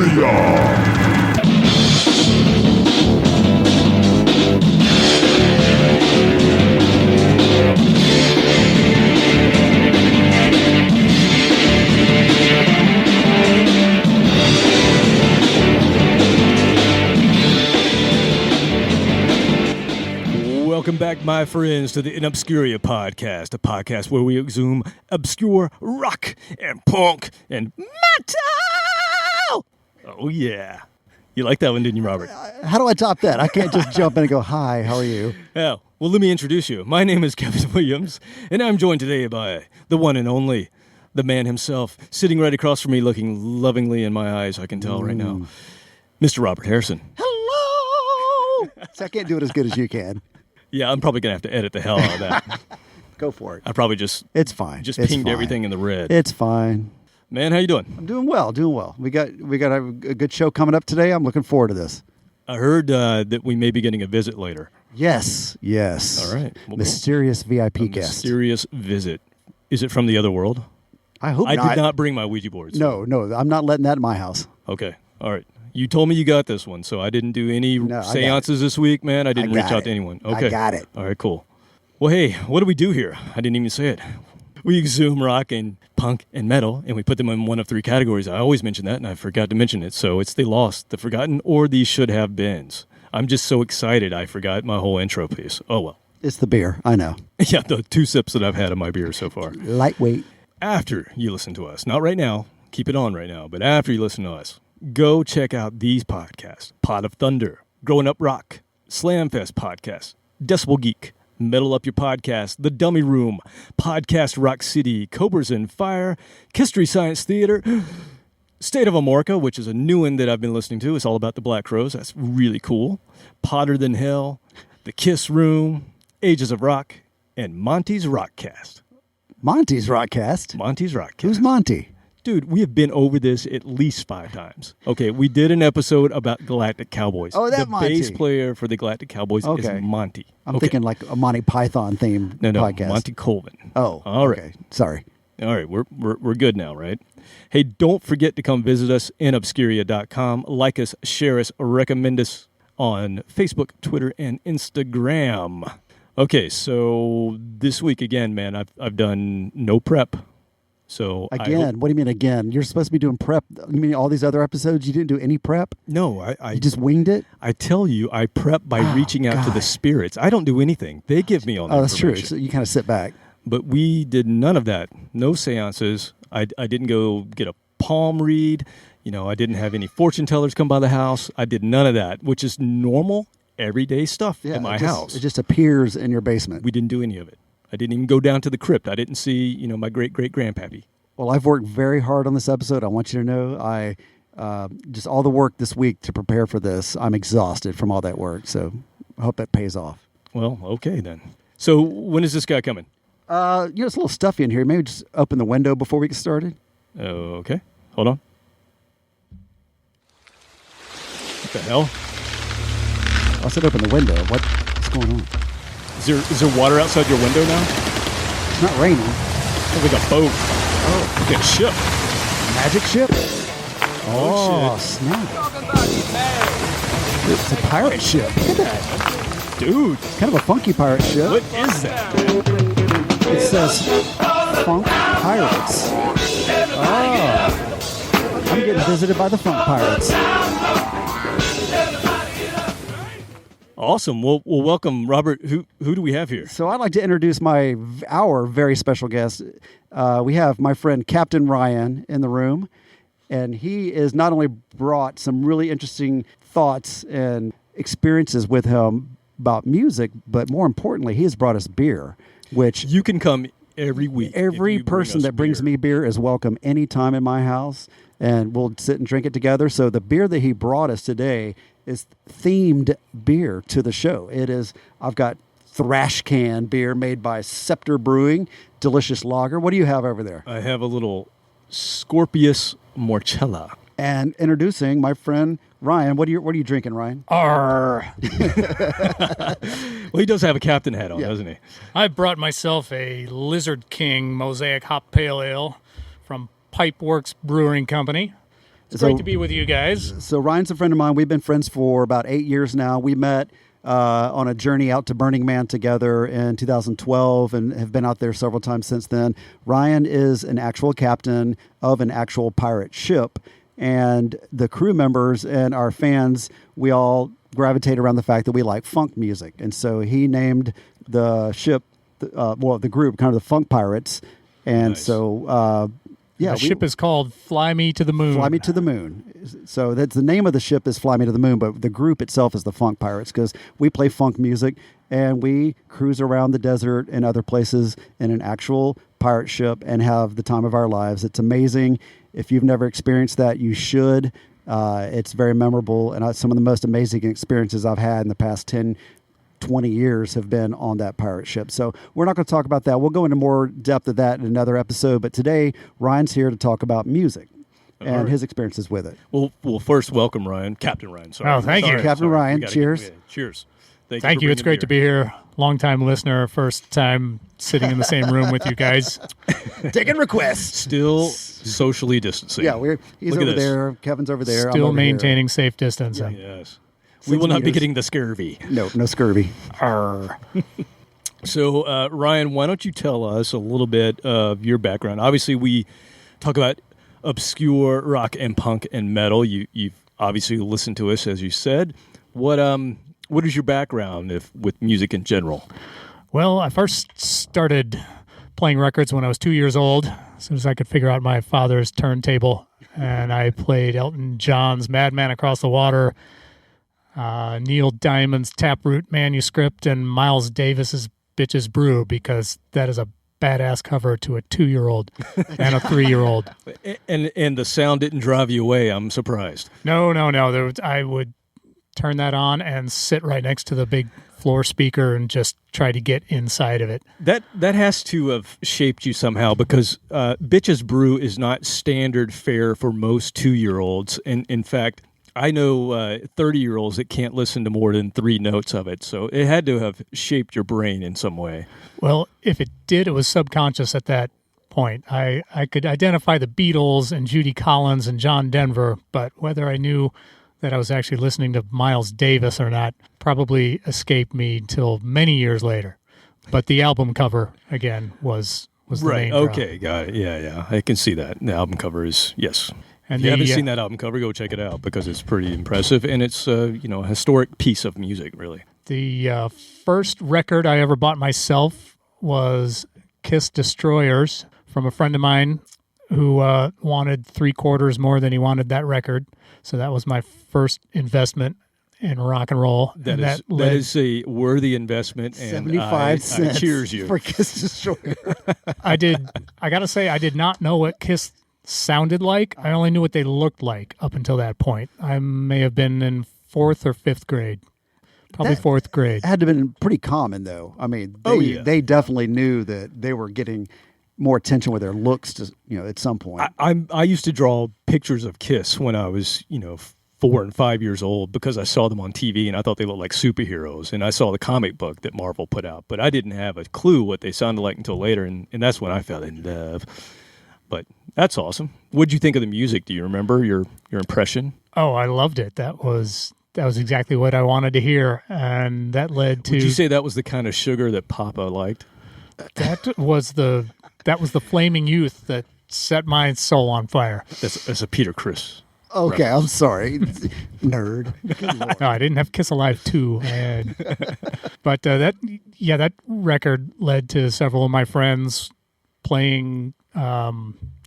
InObscuria! Welcome back, my friends, to the InObscuria podcast, a podcast where we exhume obscure rock and punk and metal. Oh, yeah. You like that one, didn't you, Robert? How do I top that? I can't just jump in and go, hi, how are you? Yeah. Well, let me introduce you. My name is Kevin Williams, and I'm joined today by the one and only, the man himself, sitting right across from me, looking lovingly in my eyes, I can tell right now, Mr. Robert Harrison. Hello! So I can't do it as good as you can. Yeah, I'm probably going to have to edit the hell out of that. Go for it. I probably just It's fine. Just It's pinged fine. everything in the red. It's fine. Man, how you doing? I'm doing well, doing well. We got a good show coming up today. I'm looking forward to this. I heard that we may be getting a visit later. Yes. All right. Well, Mysterious VIP a guest. mysterious visit. Is it from the other world? I hope I not. did not bring my Ouija boards. No, I'm not letting that in my house. Okay. All right. You told me you got this one, so I didn't do any No, I got seances this week, man. I didn't I reach got out it. to anyone. I Okay. got it. All right, cool. Well, hey, what do we do here? I didn't even say it. We exhume rock and punk and metal, and we put them in one of three categories. I always mention that, and I forgot to mention it. So it's the lost, the forgotten, or the should have beens. I'm just so excited I forgot my whole intro piece. Oh, well. It's the beer. I know. Yeah, the 2 sips that I've had of my beer so far. Lightweight. After you listen to us, not right now, keep it on right now, but after you listen to us, go check out these podcasts: Pot of Thunder, Growing Up Rock, Slamfest Podcast, Decibel Geek, Metal Up Your Podcast, The Dummy Room, Podcast Rock City, Cobras and Fire, History Science Theater, State of Amorca, which is a new one that I've been listening to. It's all about the Black Crowes. That's really cool. Potter Than Hell, The Kiss Room, Ages of Rock, and Monty's Rockcast. Monty's Rockcast. Monty's Rockcast. Who's Monty? Dude, we have been over this at least 5 times. Okay, we did an episode about Galactic Cowboys. Oh, that the Monty. bass player for the Galactic Cowboys is Monty. I'm thinking like a Monty Python themed podcast. Monty Colvin. Oh, all right. Okay. Sorry. All right, we're good now, right? Hey, don't forget to come visit us in Obscuria.com. Like us, share us, recommend us on Facebook, Twitter, and Instagram. Okay, so this week again, man, I've done no prep. So again, what do you mean again? You're supposed to be doing prep. You mean all these other episodes you didn't do any prep? No, you just winged it? I tell you, I prep by reaching out to the spirits. I don't do anything. They give me all the that's true. information. So you kind of sit back. But we did none of that. No seances. I didn't go get a palm read. I didn't have any fortune tellers come by the house. I did none of that, which is normal, everyday stuff in my house. It just appears in your basement. We didn't do any of it. I didn't even go down to the crypt. I didn't see, my great-great-grandpappy. Well, I've worked very hard on this episode. I want you to know I just all the work this week to prepare for this. I'm exhausted from all that work, so I hope that pays off. Well, okay then. So when is this guy coming? It's a little stuffy in here. Maybe just open the window before we get started. Okay. Hold on. What the hell? I said open the window. What's going on? Is there water outside your window now? It's not raining. It's like a boat. Oh, like a ship. Magic ship? Oh, shit. Snap. It's a pirate ship. Look at that. Dude. It's kind of a funky pirate ship. What is that? It says Funk Pirates. Oh. I'm getting visited by the Funk Pirates. Awesome. Well, welcome, Robert. Who do we have here? So I'd like to introduce our very special guest. We have my friend Captain Ryan in the room, and he has not only brought some really interesting thoughts and experiences with him about music, but more importantly, he has brought us beer, which you can come every week. Every person that brings me beer is welcome anytime in my house, and we'll sit and drink it together. So the beer that he brought us today is themed beer to the show. I've got Thrash Can beer made by Scepter Brewing, delicious lager. What do you have over there? I have a little Scorpius Morcella. And introducing my friend Ryan. What are you drinking, Ryan? Arr. Well, he does have a captain hat on, doesn't he? I brought myself a Lizard King Mosaic Hop Pale Ale from Pipeworks Brewing Company. It's great to be with you guys. So Ryan's a friend of mine. We've been friends for about 8 years now. We met on a journey out to Burning Man together in 2012 and have been out there several times since then. Ryan is an actual captain of an actual pirate ship, and the crew members and our fans, we all gravitate around the fact that we like funk music. And so he named the ship, the group, kind of the Funk Pirates. And Nice. so... The ship is called Fly Me to the Moon. Fly Me to the Moon. So that's the name of the ship is Fly Me to the Moon, but the group itself is the Funk Pirates because we play funk music and we cruise around the desert and other places in an actual pirate ship and have the time of our lives. It's amazing. If you've never experienced that, you should. It's very memorable, and some of the most amazing experiences I've had in the past 10, 20 years have been on that pirate ship. So we're not going to talk about that. We'll go into more depth of that in another episode. But today, Ryan's here to talk about music and his experiences with it. Well, first, welcome, Ryan. Captain Ryan. Sorry. Oh, thank you. Captain Ryan, cheers. Cheers. Thank you. It's great to be here. Long-time listener, first time sitting in the same room with you guys. Taking requests. Still socially distancing. Yeah, he's Look at over this. there. Kevin's over there. I'm Still over maintaining safe distancing. Yes. We will not be years. getting the scurvy. here. No scurvy. Arr. So, Ryan, why don't you tell us a little bit of your background? Obviously, we talk about obscure rock and punk and metal. You've obviously listened to us, as you said. What is your background with music in general? Well, I first started playing records when I was 2 years old, as soon as I could figure out my father's turntable. And I played Elton John's Madman Across the Water, Neil Diamond's Taproot Manuscript, and Miles Davis's Bitches Brew, because that is a badass cover to a 2-year-old and a 3-year-old. And the sound didn't drive you away. I'm surprised. No. I would turn that on and sit right next to the big floor speaker and just try to get inside of it. That has to have shaped you somehow, because Bitches Brew is not standard fare for most 2-year-olds. And in fact, I know 30-year-olds that can't listen to more than 3 notes of it. So it had to have shaped your brain in some way. Well, if it did, it was subconscious at that point. I could identify the Beatles and Judy Collins and John Denver, but whether I knew that I was actually listening to Miles Davis or not probably escaped me till many years later. But the album cover, again, was the Right. main draw. Okay. Got it. Yeah. I can see that. The album cover is, yes. And If you haven't seen that album cover, go check it out, because it's pretty impressive, and it's a historic piece of music, really. The first record I ever bought myself was Kiss Destroyers from a friend of mine who wanted 3/4 more than he wanted that record. So that was my first investment in rock and roll. That And is a worthy investment, and 75 I cents cheers you. for Kiss Destroyer. I got to say, I did not know what Kiss sounded like. I only knew what they looked like up until that point. I may have been in 4th or 5th grade. Probably That- 4th grade. It had to have been pretty common, though. I mean, they definitely knew that they were getting more attention with their looks at some point. I used to draw pictures of Kiss when I was 4 and 5 years old, because I saw them on TV and I thought they looked like superheroes, and I saw the comic book that Marvel put out, but I didn't have a clue what they sounded like until later, and that's when I fell in love. But that's awesome. What'd you think of the music? Do you remember your impression? Oh, I loved it. That was exactly what I wanted to hear, and that led to. Would you say that was the kind of sugar that Papa liked? That was the flaming youth that set my soul on fire. That's a Peter Criss. Okay, I'm sorry. Nerd. Good Lord. No, I didn't have Kiss Alive 2. But that record led to several of my friends playing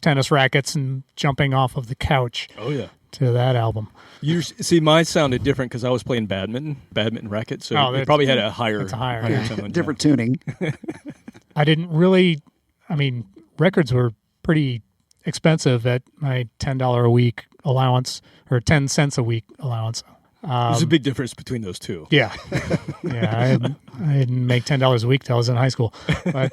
tennis rackets and jumping off of the couch Oh yeah. to that album. See, mine sounded different because I was playing badminton racket, so Oh, it probably had a higher tone. Different tuning. I didn't really, records were pretty expensive at my $10 a week allowance, or 10 cents a week allowance. There's a big difference between those two. Yeah. I didn't make $10 a week till I was in high school. But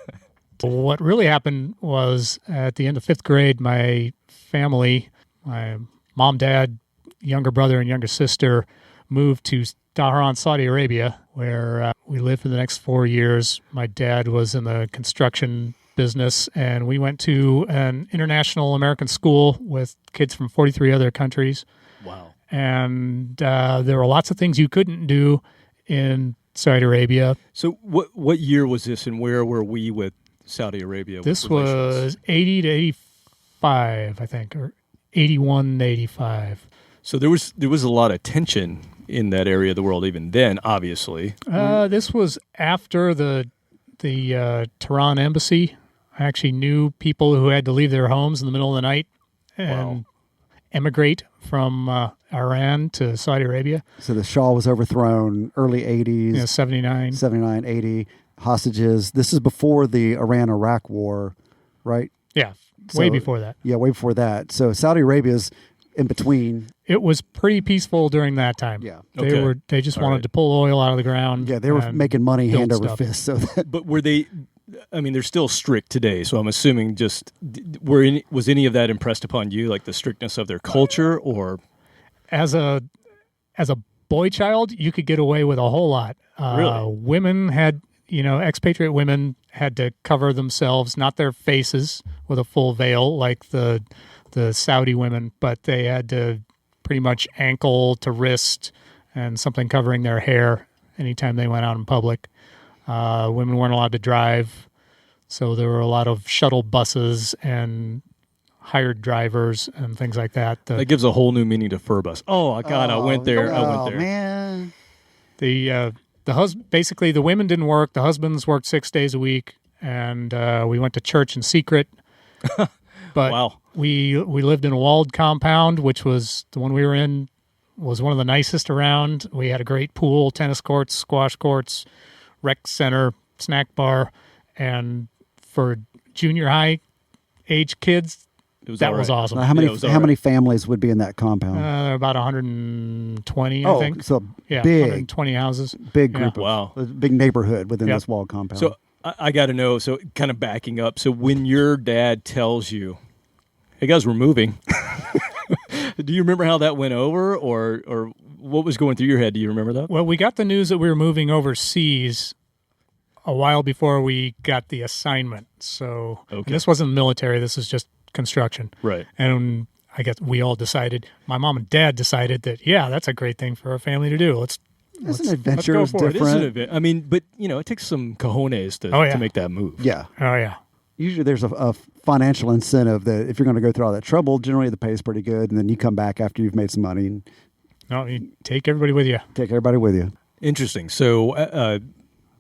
what really happened was at the end of 5th grade, my family, my mom, dad, younger brother, and younger sister moved to Tehran, Saudi Arabia, where we lived for the next 4 years. My dad was in the construction business, and we went to an international American school with kids from 43 other countries. Wow. And there were lots of things you couldn't do in Saudi Arabia. So what year was this, and where were we with Saudi Arabia? This was 80 to 85, I think, or 81 to 85. So there was a lot of tension in that area of the world even then, obviously. This was after the Tehran embassy. I actually knew people who had to leave their homes in the middle of the night and emigrate from Iran to Saudi Arabia. So the Shah was overthrown early 80s. Yeah, 79. 79, 80. Hostages. This is before the Iran-Iraq war, right? Yeah, way So- before that. Yeah, way before that. So Saudi Arabia's in between. It was pretty peaceful during that time. Yeah. Okay. They just All wanted right. to pull oil out of the ground. Yeah, they were and making money build hand over stuff. fist. So that, But were they? I mean, they're still strict today. So I'm assuming was any of that impressed upon you, like the strictness of their culture, or As a boy child, you could get away with a whole lot. Really? Women had, expatriate women had to cover themselves, not their faces with a full veil like the Saudi women, but they had to pretty much ankle to wrist and something covering their hair anytime they went out in public. Women weren't allowed to drive, so there were a lot of shuttle buses and hired drivers and things like that. that gives a whole new meaning to fur bus? Oh God, I went there. Oh, man. Basically the women didn't work. The husbands worked 6 days a week, and we went to church in secret. But Wow. we lived in a walled compound, which was the one we were in, was one of the nicest around. We had a great pool, tennis courts, squash courts, rec center, snack bar, and for junior high age kids, that was awesome. Now, how many Yeah, it was how all many families would be in that compound? About 120, I think. so Yeah, big, 120 houses. big Yeah. group of Wow. a big neighborhood within Yep. this walled compound. So I got to know. So kind of backing up. So when your dad tells you, "Hey guys, we're moving," do you remember how that went over, or what was going through your head? Do you remember that? Well, we got the news that we were moving overseas a while before we got the assignment. So and this wasn't military. This is just construction. Right. And I guess we all decided, my mom and dad decided that, yeah, that's a great thing for a family to do. Isn't adventure go is for it. It is an different? event. I mean, but it takes some cojones Oh, yeah. to make that move. Yeah. Oh, yeah. Usually there's a financial incentive that if you're going to go through all that trouble, generally the pay is pretty good, and then you come back after you've made some money and No, you take everybody with you. take everybody with you. Interesting. So,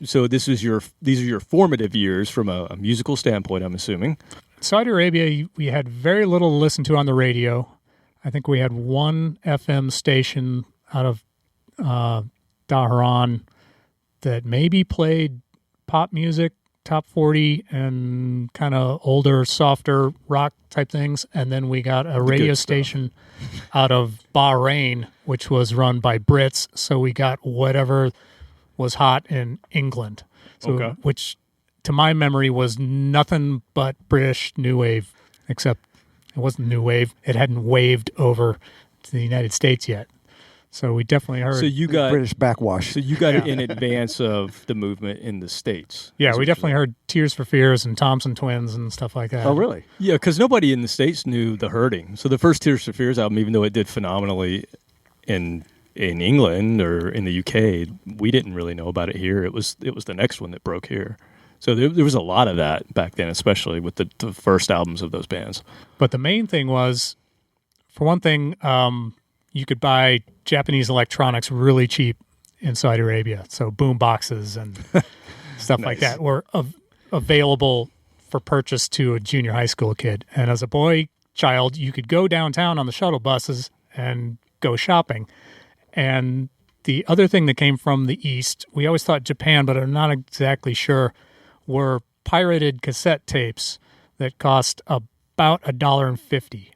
so these are your formative years from a musical standpoint, I'm assuming. Saudi Arabia, we had very little to listen to on the radio. I think we had one FM station out of Dhahran that maybe played pop music, top 40, and kind of older, softer rock type things. And then we got a radio stuff. station out of Bahrain, which was run by Brits. So we got whatever was hot in England. So, Okay. which to my memory was nothing but British new wave, except it wasn't new wave. It hadn't waved over to the United States yet. So we definitely heard. So you got British backwash. so you got it in advance of the movement in the States. yeah, Is we what you're definitely saying. heard Tears for Fears and Thompson Twins and stuff like that. Oh, really? Yeah, because nobody in the States knew The Hurting. So the first Tears for Fears album, even though it did phenomenally in England or in the UK, we didn't really know about it here. It was the next one that broke here. So there was a lot of that back then, especially with the first albums of those bands. But the main thing was, for one thing, you could buy Japanese electronics really cheap in Saudi Arabia. So boom boxes and stuff like Nice. that were available for purchase to a junior high school kid. And as a boy child, you could go downtown on the shuttle buses and go shopping. And the other thing that came from the East, we always thought Japan, but I'm not exactly sure, were pirated cassette tapes that cost about $1.50.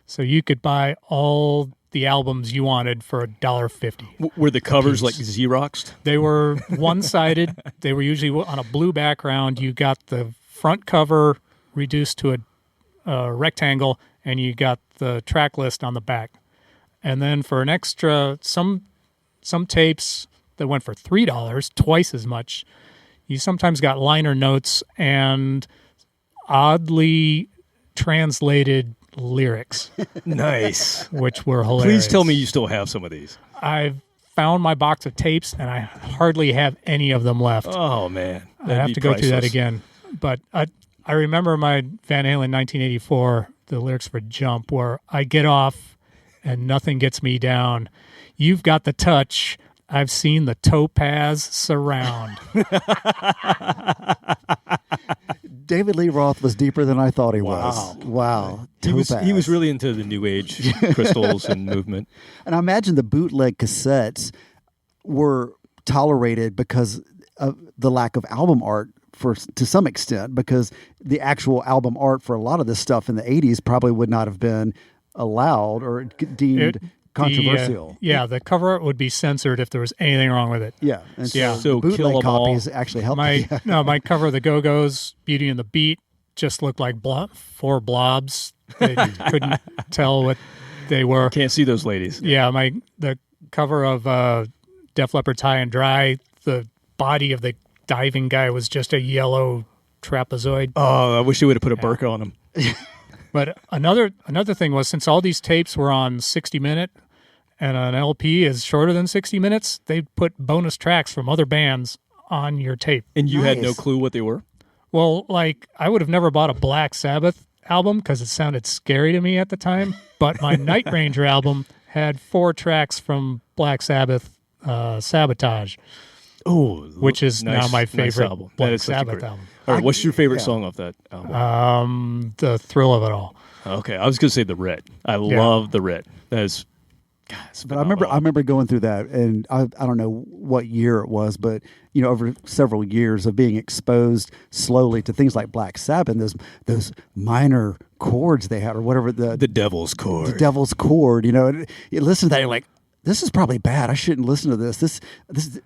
So you could buy all the albums you wanted for $1.50. Were the covers like piece. Xeroxed? They were one-sided. They were usually on a blue background. You got the front cover reduced to a rectangle, and you got the track list on the back. And then for an extra, some tapes that went for $3, twice as much, you sometimes got liner notes and oddly translated lyrics, Nice. which were hilarious. Please tell me you still have some of these. I've found my box of tapes, and I hardly have any of them left. Oh, man. I have to go through that again. But I remember my Van Halen 1984, the lyrics for Jump, where I get off and nothing gets me down. You've got the touch. I've seen the topaz surround. David Lee Roth was deeper than I thought he was. Wow. He was really into the New Age crystals and movement. And I imagine the bootleg cassettes were tolerated because of the lack of album art to some extent, because the actual album art for a lot of this stuff in the 80s probably would not have been allowed or deemed controversial. The cover art would be censored if there was anything wrong with it. Yeah. And So bootleg kill 'em all. copies actually helped. My cover of the Go-Go's, Beauty and the Beat, just looked like four blobs. They couldn't tell what they were. Can't see those ladies. Yeah, the cover of Def Leppard's High and Dry, the body of the diving guy was just a yellow trapezoid. Oh, I wish they would have put a burqa on him. But another thing was, since all these tapes were on 60-minute and an LP is shorter than 60 minutes, they put bonus tracks from other bands on your tape. And you had no Nice. clue what they were? Well, like, I would have never bought a Black Sabbath album because it sounded scary to me at the time, but my Night Ranger album had 4 tracks from Black Sabbath, Sabotage, Oh, which is now my favorite album. Black That is such a Sabbath great album. All right, what's your favorite song off that album? The Thrill of It All. Okay, I was going to say The Red. I love The Red. That is, God, it's But I remember going through that, and I don't know what year it was, but over several years of being exposed slowly to things like Black Sabbath, and those minor chords they had, or whatever The Devil's Chord. the Devil's Chord. And you listen to that, you're like, this is probably bad. I shouldn't listen to this. This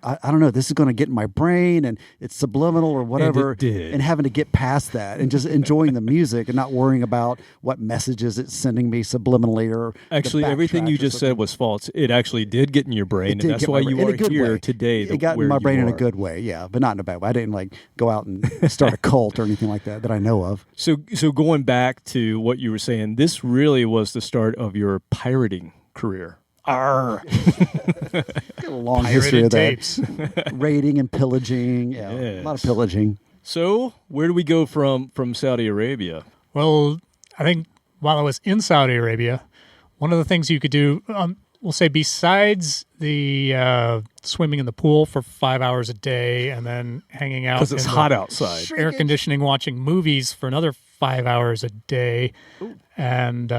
I don't know. This is going to get in my brain, and it's subliminal or whatever. And it did. And having to get past that and just enjoying the music and not worrying about what messages it's sending me subliminally or the Actually, everything backtrack you or just something. said was false. It actually did get in your brain, It and did that's get why my you brain- in are a good here way. today. It got in where my brain you in a are. good way, yeah, but not in a bad way. I didn't go out and start a cult or anything like that I know of. So going back to what you were saying, this really was the start of your pirating career. A long history of that. tapes. Raiding and pillaging, a lot of pillaging. So where do we go from Saudi Arabia? Well, I think while I was in Saudi Arabia, one of the things you could do, we'll say, besides the swimming in the pool for 5 hours a day and then hanging out Because it's in the hot outside. air conditioning, watching movies for another 5 hours a day, and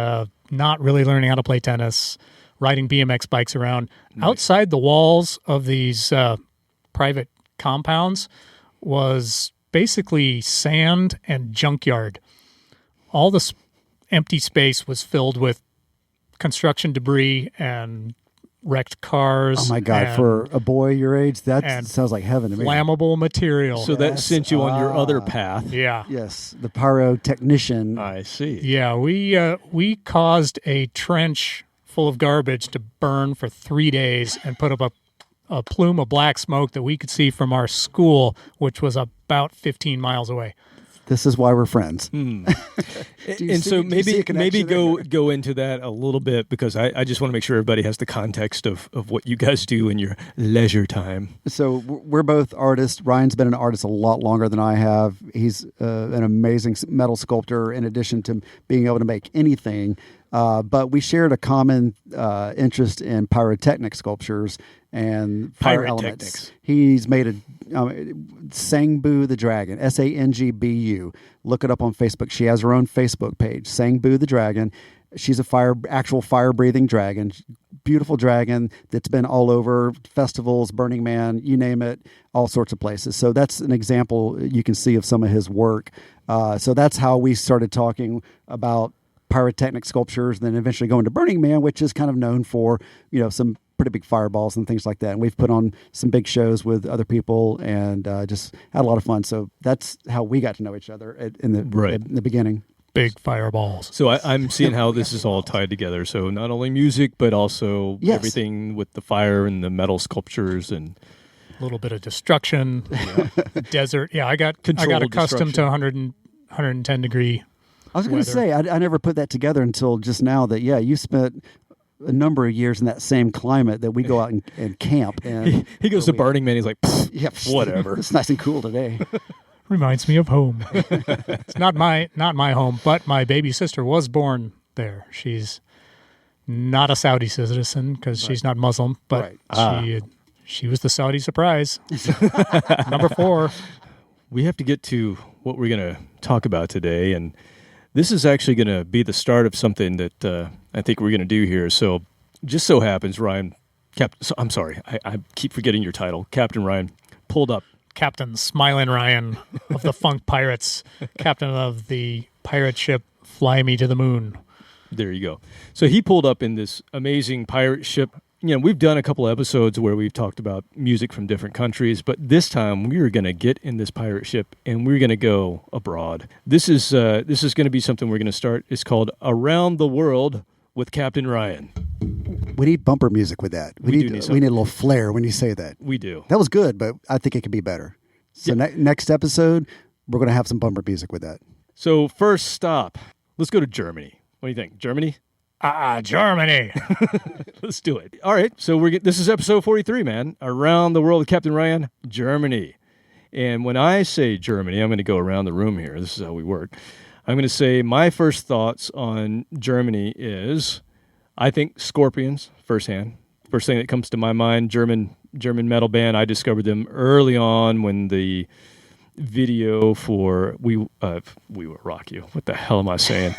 not really learning how to play tennis, riding BMX bikes around. Outside the walls of these private compounds was basically sand and junkyard. All this empty space was filled with construction debris and wrecked cars. Oh my God! and For a boy your age, that and sounds like heaven to me. flammable material. So that Yes. sent you on your other path. yeah. Yes, the pyrotechnician. I see. Yeah, we caused a trench full of garbage to burn for 3 days and put up a plume of black smoke that we could see from our school, which was about 15 miles away. This is why we're friends. And see- so do you see a maybe connection go into that a little bit, because I just want to make sure everybody has the context of what you guys do in your leisure time. So we're both artists. Ryan's been an artist a lot longer than I have. He's an amazing metal sculptor in addition to being able to make anything. But we shared a common interest in pyrotechnic sculptures and fire elements. Pyrotechnics. He's made a Sangbu the Dragon, Sangbu. Look it up on Facebook. She has her own Facebook page, Sangbu the Dragon. She's a actual fire-breathing dragon, beautiful dragon that's been all over festivals, Burning Man, you name it, all sorts of places. So that's an example you can see of some of his work. So that's how we started talking about pyrotechnic sculptures, and then eventually going to Burning Man, which is kind of known for, some pretty big fireballs and things like that. And we've put on some big shows with other people and just had a lot of fun. So that's how we got to know each other in the beginning. Big fireballs. So I'm seeing how this is all tied together. So not only music, but also Yes. everything with the fire and the metal sculptures and A little bit of destruction, desert. Yeah, I got Controlled accustomed to destruction. 110 degree. I was going to say, I never put that together until just now that, you spent a number of years in that same climate that we go out and camp. And he goes to Burning Man. He's like, whatever. It's nice and cool today. Reminds me of home. It's not my home, but my baby sister was born there. She's not a Saudi citizen because she's not Muslim, but she was the Saudi surprise. Number 4. We have to get to what we're going to talk about today, and this is actually going to be the start of something that I think we're going to do here. So, just so happens, Ryan, I'm sorry, I keep forgetting your title. Captain Ryan pulled up. Captain Smiling Ryan of the Funk Pirates, captain of the pirate ship Fly Me to the Moon. There you go. So he pulled up in this amazing pirate ship. We've done a couple episodes where we've talked about music from different countries, but this time we are going to get in this pirate ship and we're going to go abroad. This is going to be something we're going to start. It's called Around the World with Captain Ryan. We need bumper music with that. We need a little flair when you say that. We do. That was good, but I think it could be better. So next episode, we're going to have some bumper music with that. So first stop, let's go to Germany. What do you think? Germany? Germany. Let's do it. All right. So this is episode 43, man. Around the World with Captain Ryan, Germany. And when I say Germany, I'm going to go around the room here. This is how we work. I'm going to say my first thoughts on Germany is, I think Scorpions, firsthand. First thing that comes to my mind, German metal band. I discovered them early on when the video for We Will Rock You. What the hell am I saying?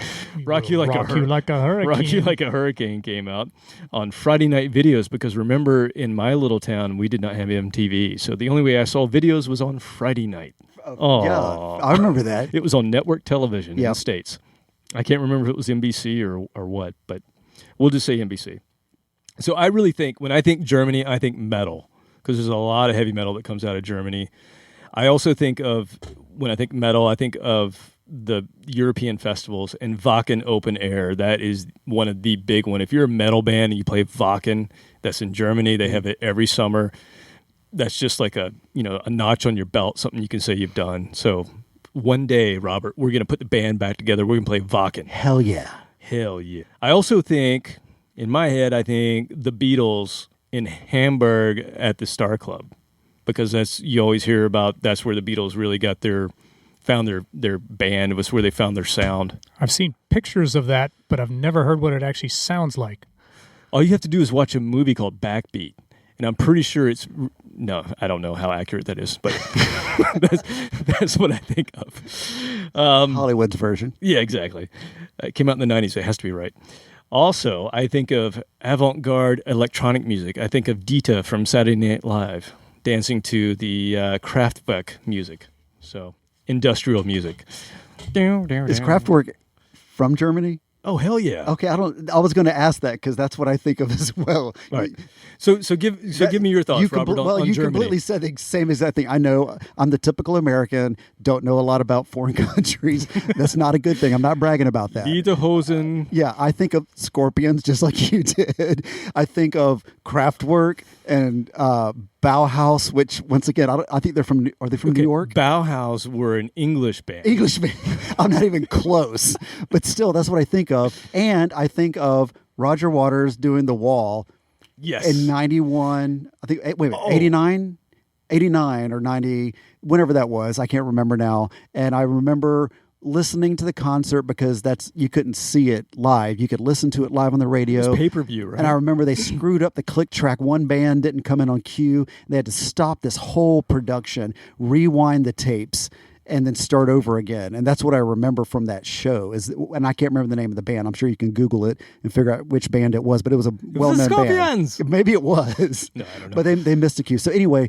Rock You Like a Hurricane. Rock You Like a Hurricane came out on Friday night videos because remember in my little town we did not have MTV. So the only way I saw videos was on Friday night. Yeah, I remember that. It was on network television in the States. I can't remember if it was NBC or what, but we'll just say NBC. So I really think, when I think Germany, I think metal, because there's a lot of heavy metal that comes out of Germany. I also think of, when I think metal, I think of the European festivals and Wacken Open Air. That is one of the big one. If you're a metal band and you play Wacken, that's in Germany. They have it every summer. That's just like a notch on your belt, something you can say you've done. So one day, Robert, we're going to put the band back together. We're going to play Wacken. Hell yeah. Hell yeah. I also think, in my head, I think the Beatles in Hamburg at the Star Club. Because you always hear about, that's where the Beatles really found their band. It was where they found their sound. I've seen pictures of that, but I've never heard what it actually sounds like. All you have to do is watch a movie called Backbeat. And I'm pretty sure I don't know how accurate that is, but that's what I think of. Hollywood's version. Yeah, exactly. It came out in the 90s. So it has to be right. Also, I think of avant-garde electronic music. I think of Dita from Saturday Night Live dancing to the Kraftwerk music. So, industrial music. Is Kraftwerk from Germany? Oh, hell yeah. Okay, I was going to ask that because that's what I think of as well. Right. So give me your thoughts, Robert, on you Germany. Completely said the same exact thing. I know I'm the typical American, don't know a lot about foreign countries. That's not a good thing. I'm not bragging about that. Dieter Hosen. Yeah, I think of Scorpions just like you did. I think of Kraftwerk and Bauhaus, which once again, I think are they from New York? Bauhaus were an English band. I'm not even close, but still, that's what I think of. And I think of Roger Waters doing The Wall. Yes. In 91, I think, 89 or 90, whenever that was. I can't remember now. And I remember listening to the concert because you couldn't see it live. You could listen to it live on the radio. It was pay-per-view, right? And I remember they screwed up the click track. One band didn't come in on cue. They had to stop this whole production, rewind the tapes, and then start over again. And that's what I remember from that show. And I can't remember the name of the band. I'm sure you can Google it and figure out which band it was, but it was a well-known Scorpions. band. Maybe it was. No, I don't know. But they missed a cue. So anyway,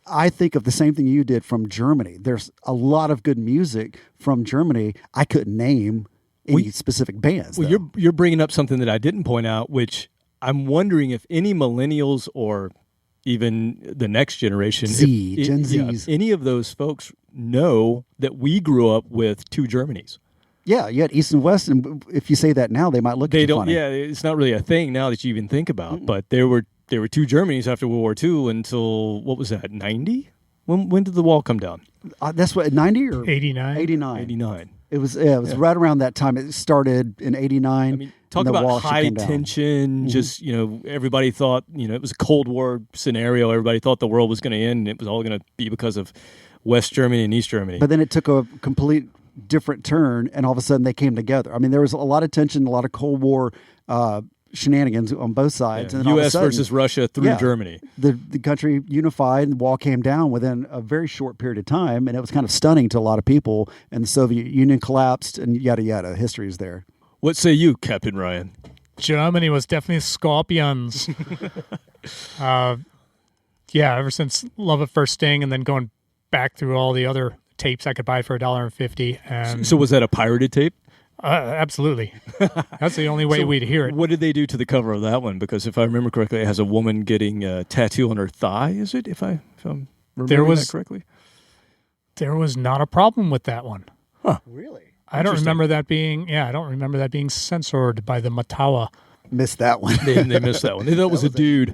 I think of the same thing you did from Germany. There's a lot of good music from Germany. I couldn't name any specific bands. Well, you're bringing up something that I didn't point out, which I'm wondering if any millennials or even the next generation, Gen Zs, if any of those folks know that we grew up with two Germanys. Yeah, you had East and West, and if you say that now, they might look at you funny. Yeah, it's not really a thing now that you even think about. But there were two Germanys after World War II until, what was that, 90? When did the wall come down? That's what, 90 or 89. 89. 89. It was right around that time. It started in '89. I mean, talk about high tension. Just, everybody thought, it was a Cold War scenario. Everybody thought the world was going to end, and it was all going to be because of West Germany and East Germany. But then it took a complete different turn, and all of a sudden they came together. I mean, there was a lot of tension, a lot of Cold War shenanigans on both sides. Yeah. And then U.S. versus Russia through Germany. The country unified, and the wall came down within a very short period of time, and it was kind of stunning to a lot of people. And the Soviet Union collapsed, and yada yada. History is there. What say you, Captain Ryan? Germany was definitely scorpions. Ever since Love at First Sting, and then going back through all the other tapes I could buy for $1.50. And so was that a pirated tape? Absolutely. That's the only way we'd hear it. What did they do to the cover of that one? Because if I remember correctly, it has a woman getting a tattoo on her thigh, is it? If I'm remembering that correctly? There was not a problem with that one. Huh. Really? I don't remember that being censored by the Matawa. Missed that one. They missed that one. They thought it was a dude.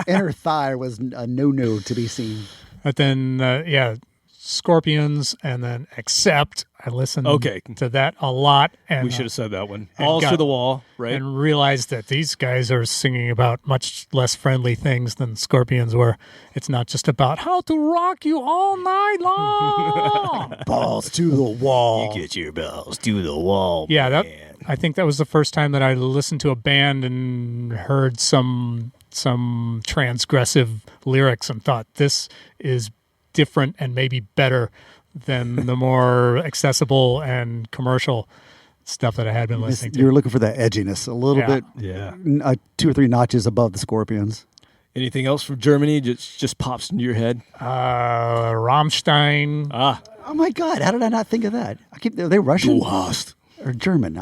Inner thigh was a no to be seen. But then, Scorpions, and then Accept. I listened to that a lot. And we should have said that one. Balls to the wall, right? And realized that these guys are singing about much less friendly things than Scorpions were. It's not just about how to rock you all night long. Balls to the wall. You get your balls to the wall. Yeah, I think that was the first time that I listened to a band and heard some transgressive lyrics and thought, this is different and maybe better than the more accessible and commercial stuff that I had been listening to. You were looking for that edginess, a little bit, 2 or 3 notches above the Scorpions. Anything else from Germany just pops into your head? Rammstein. Oh my God! How did I not think of that? Are they Russian? Du hast. Or German?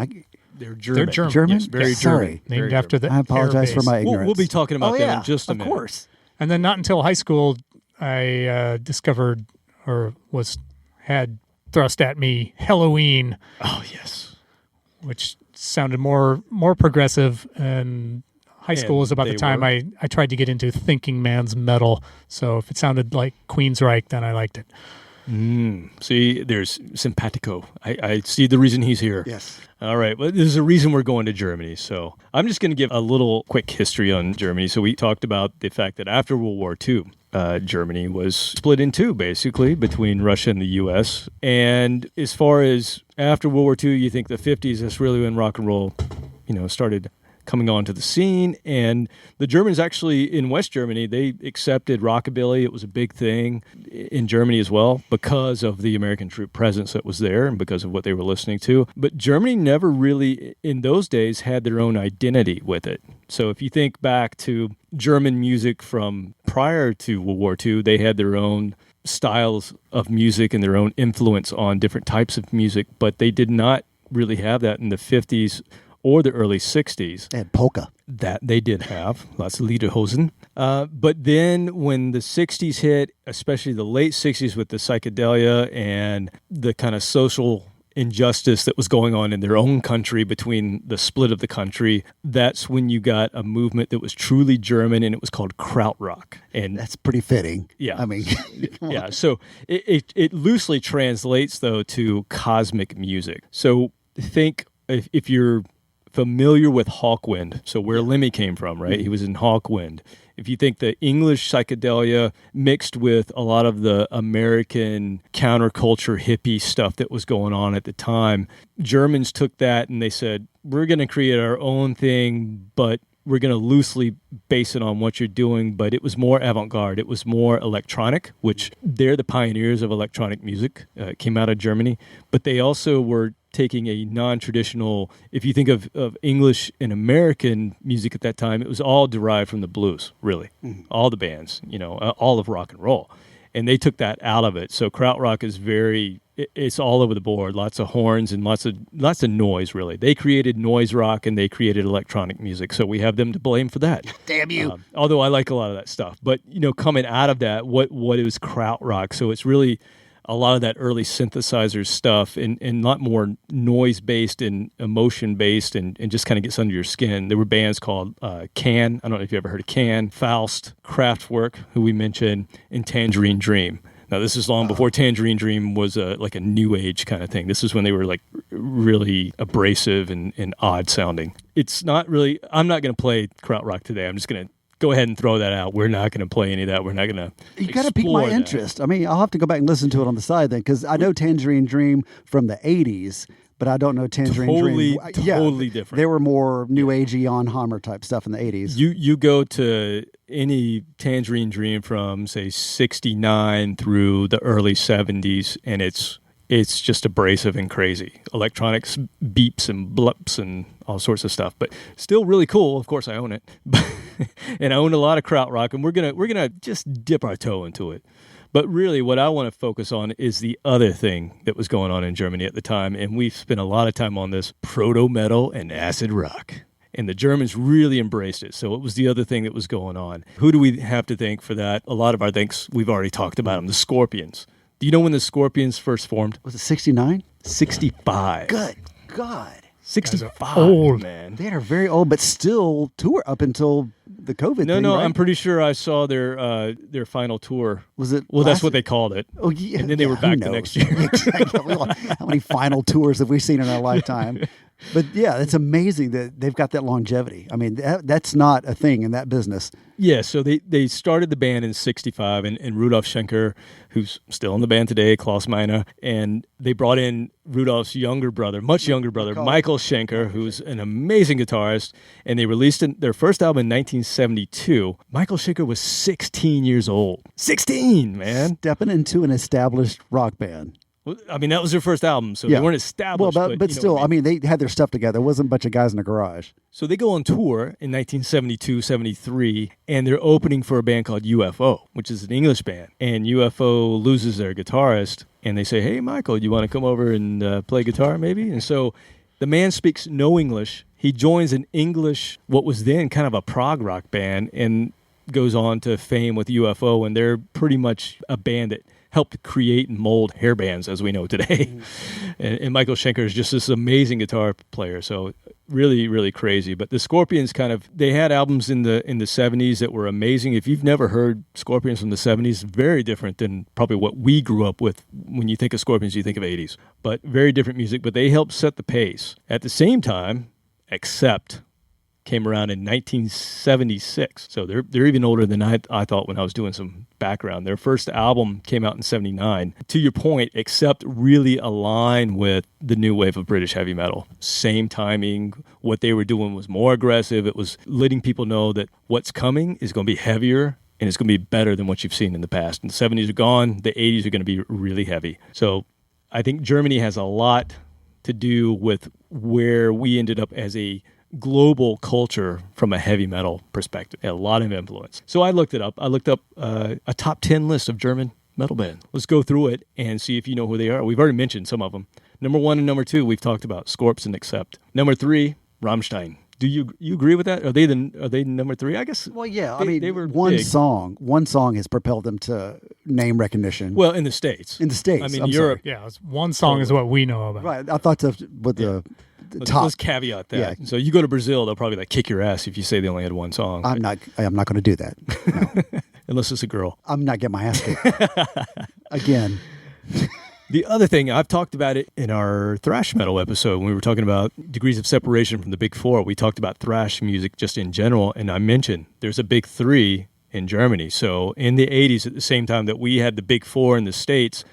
They're German. German? Yes, very German. Sorry. Named after the I apologize air for base. my ignorance. We'll be talking about them in just a minute. Of course. And then not until high school, I discovered or had thrust at me Halloween. Oh, yes. Which sounded more progressive, and high school was about the time I tried to get into thinking man's metal. So if it sounded like Queensryche, then I liked it. See, there's simpatico. I see the reason he's here. Yes. All right. Well, there's a reason we're going to Germany. So I'm just going to give a little quick history on Germany. So we talked about the fact that after World War II, Germany was split in two, basically, between Russia and the U.S. And as far as after World War II, you think the 50s, that's really when rock and roll, started coming onto the scene. And the Germans actually, in West Germany, they accepted rockabilly. It was a big thing in Germany as well because of the American troop presence that was there and because of what they were listening to. But Germany never really, in those days, had their own identity with it. So if you think back to German music from prior to World War II, they had their own styles of music and their own influence on different types of music, but they did not really have that in the 50s or the early 60s. They had polka. That they did have, lots of Hosen. But then when the 60s hit, especially the late 60s with the psychedelia and the kind of social injustice that was going on in their own country between the split of the country, that's when you got a movement that was truly German, and it was called krautrock. And that's pretty fitting. Yeah. I mean, yeah. So it loosely translates, though, to cosmic music. So think if you're familiar with Hawkwind, so where Lemmy came from, right? He was in Hawkwind. If you think the English psychedelia mixed with a lot of the American counterculture hippie stuff that was going on at the time, Germans took that and they said, we're going to create our own thing, but we're going to loosely base it on what you're doing. But it was more avant-garde. It was more electronic, which they're the pioneers of electronic music. It came out of Germany. But they also were taking a non-traditional, if you think of English and American music at that time, it was all derived from the blues, really. Mm-hmm. All the bands, all of rock and roll. And they took that out of it. So krautrock is it's all over the board, lots of horns and lots of noise, really. They created noise rock and they created electronic music. So we have them to blame for that. Damn you. Although I like a lot of that stuff. But, coming out of that, what is krautrock? So it's really a lot of that early synthesizer stuff and a lot more noise-based and emotion-based and just kind of gets under your skin. There were bands called Can. I don't know if you ever heard of Can, Faust, Kraftwerk, who we mentioned, and Tangerine Dream. Now, this is long before Tangerine Dream was like a new age kind of thing. This is when they were like really abrasive and odd sounding. It's not really, I'm not going to play krautrock today. I'm just going to go ahead and throw that out. We're not going to play any of that. We're not going to You got to pique my interest. I mean, I'll have to go back and listen to it on the side then, because I know Tangerine Dream from the 80s, but I don't know Tangerine Dream. Totally different. They were more new agey on Hammer type stuff in the 80s. You go to any Tangerine Dream from, say, 69 through the early 70s, and it's just abrasive and crazy. Electronics beeps and blips and all sorts of stuff, but still really cool. Of course, I own it. And I own a lot of krautrock, and we're gonna just dip our toe into it. But really, what I want to focus on is the other thing that was going on in Germany at the time, and we've spent a lot of time on this: proto-metal and acid rock. And the Germans really embraced it. So it was the other thing that was going on. Who do we have to thank for that? A lot of our thanks, we've already talked about them, the Scorpions. Do you know when the Scorpions first formed? Was it 69? 65. Good God. 65, old, man. They are very old, but still tour up until the COVID thing, No, right? I'm pretty sure I saw their final tour. Was it? Well, that's what they called it. Oh, yeah. And then they were back the next year. Exactly. How many final tours have we seen in our lifetime? But yeah, it's amazing that they've got that longevity. I mean, that's not a thing in that business. Yeah, so they started the band in 65, and Rudolf Schenker, who's still in the band today, Klaus Meine, and they brought in Rudolf's younger brother, much younger brother, Michael Schenker, who's an amazing guitarist, and they released their first album in 1972. Michael Schenker was 16 years old. 16, man! Stepping into an established rock band. Well, I mean, that was their first album, so they weren't established. Well, but still, I mean, they had their stuff together. It wasn't a bunch of guys in a garage. So they go on tour in 1972, 73, and they're opening for a band called UFO, which is an English band. And UFO loses their guitarist, and they say, hey, Michael, you want to come over and play guitar maybe? And so the man speaks no English. He joins an English, what was then kind of a prog rock band, and goes on to fame with UFO, and they're pretty much a band that helped create and mold hair bands as we know today. And Michael Schenker is just this amazing guitar player. So really, really crazy. But the Scorpions they had albums in the 70s that were amazing. If you've never heard Scorpions from the 70s, very different than probably what we grew up with. When you think of Scorpions, you think of 80s. But very different music. But they helped set the pace. At the same time, Accept came around in 1976. So they're even older than I thought when I was doing some background. Their first album came out in 79. To your point, Accept really aligned with the new wave of British heavy metal. Same timing. What they were doing was more aggressive. It was letting people know that what's coming is going to be heavier and it's going to be better than what you've seen in the past. And the 70s are gone. The 80s are going to be really heavy. So I think Germany has a lot to do with where we ended up as a global culture from a heavy metal perspective. A lot of influence. So I looked it up. I looked up a top 10 list of German metal bands. Let's go through it and see if you know who they are. We've already mentioned some of them. Number 1 and number 2, we've talked about Scorps and Accept. Number 3, Rammstein. Do you agree with that? Are they number 3? I guess. Well, yeah. I mean, they were one big. song has propelled them to name recognition. Well, in the States. In the States. I mean, I'm Europe. sorry. Yeah, one song is what we know about. Right. I thought with the top. Let's caveat that. Yeah. So you go to Brazil, they'll probably kick your ass if you say they only had one song. I'm not going to do that. No. Unless it's a girl. I'm not getting my ass kicked. Again. The other thing, I've talked about it in our thrash metal episode when we were talking about degrees of separation from the big 4. We talked about thrash music just in general, and I mentioned there's a big 3 in Germany. So in the 80s, at the same time that we had the big 4 in the States,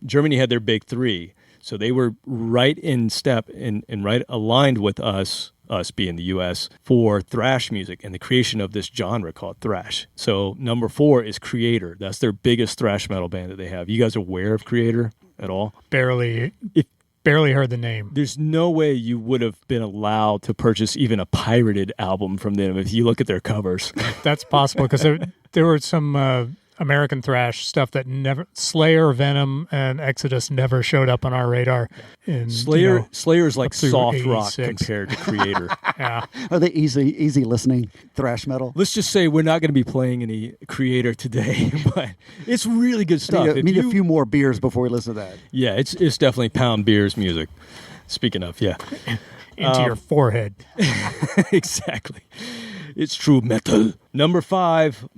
Germany had their big 3. So they were right in step and right aligned with us being the U.S., for thrash music and the creation of this genre called thrash. So number 4 is Creator. That's their biggest thrash metal band that they have. You guys are aware of Creator at all? Barely heard the name. There's no way you would have been allowed to purchase even a pirated album from them if you look at their covers. That's possible because there were some American thrash stuff that never, Slayer, Venom, and Exodus never showed up on our radar. Slayer's like soft 86. rock compared to Creator. Yeah. Are they easy listening thrash metal? Let's just say we're not going to be playing any Creator today, but it's really good stuff. I need a few more beers before we listen to that. Yeah, it's definitely pound beers music. Speaking of, yeah. Into your forehead. Exactly. It's true metal. Number 5,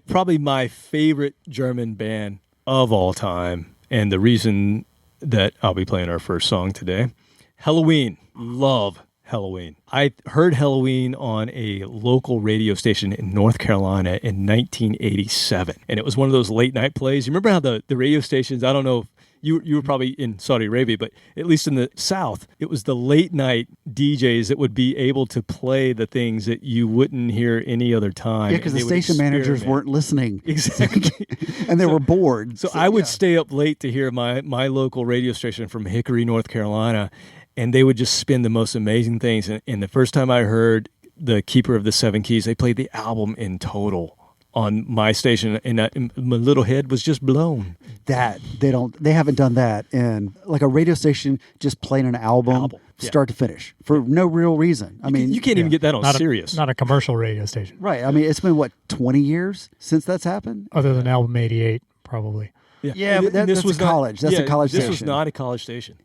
probably my favorite German band of all time, and the reason that I'll be playing our first song today. Halloween. Love Halloween. I heard Halloween on a local radio station in North Carolina in 1987, and it was one of those late night plays. You remember how the radio stations, I don't know if you were probably in Saudi Arabia, but at least in the South, it was the late night DJs that would be able to play the things that you wouldn't hear any other time. Yeah, because the station managers weren't listening. Exactly. And they were bored. So I would stay up late to hear my local radio station from Hickory, North Carolina, and they would just spin the most amazing things. And the first time I heard the Keeper of the Seven Keys, they played the album in total on my station, and my little head was just blown. They haven't done that in like a radio station just playing an album start to finish for no real reason. I mean, you can't even get that on Sirius. Not a commercial radio station. Right. I mean, it's been 20 years since that's happened? Other than album 88, probably. Yeah, but that's a college. That's a college station. This was not a college station.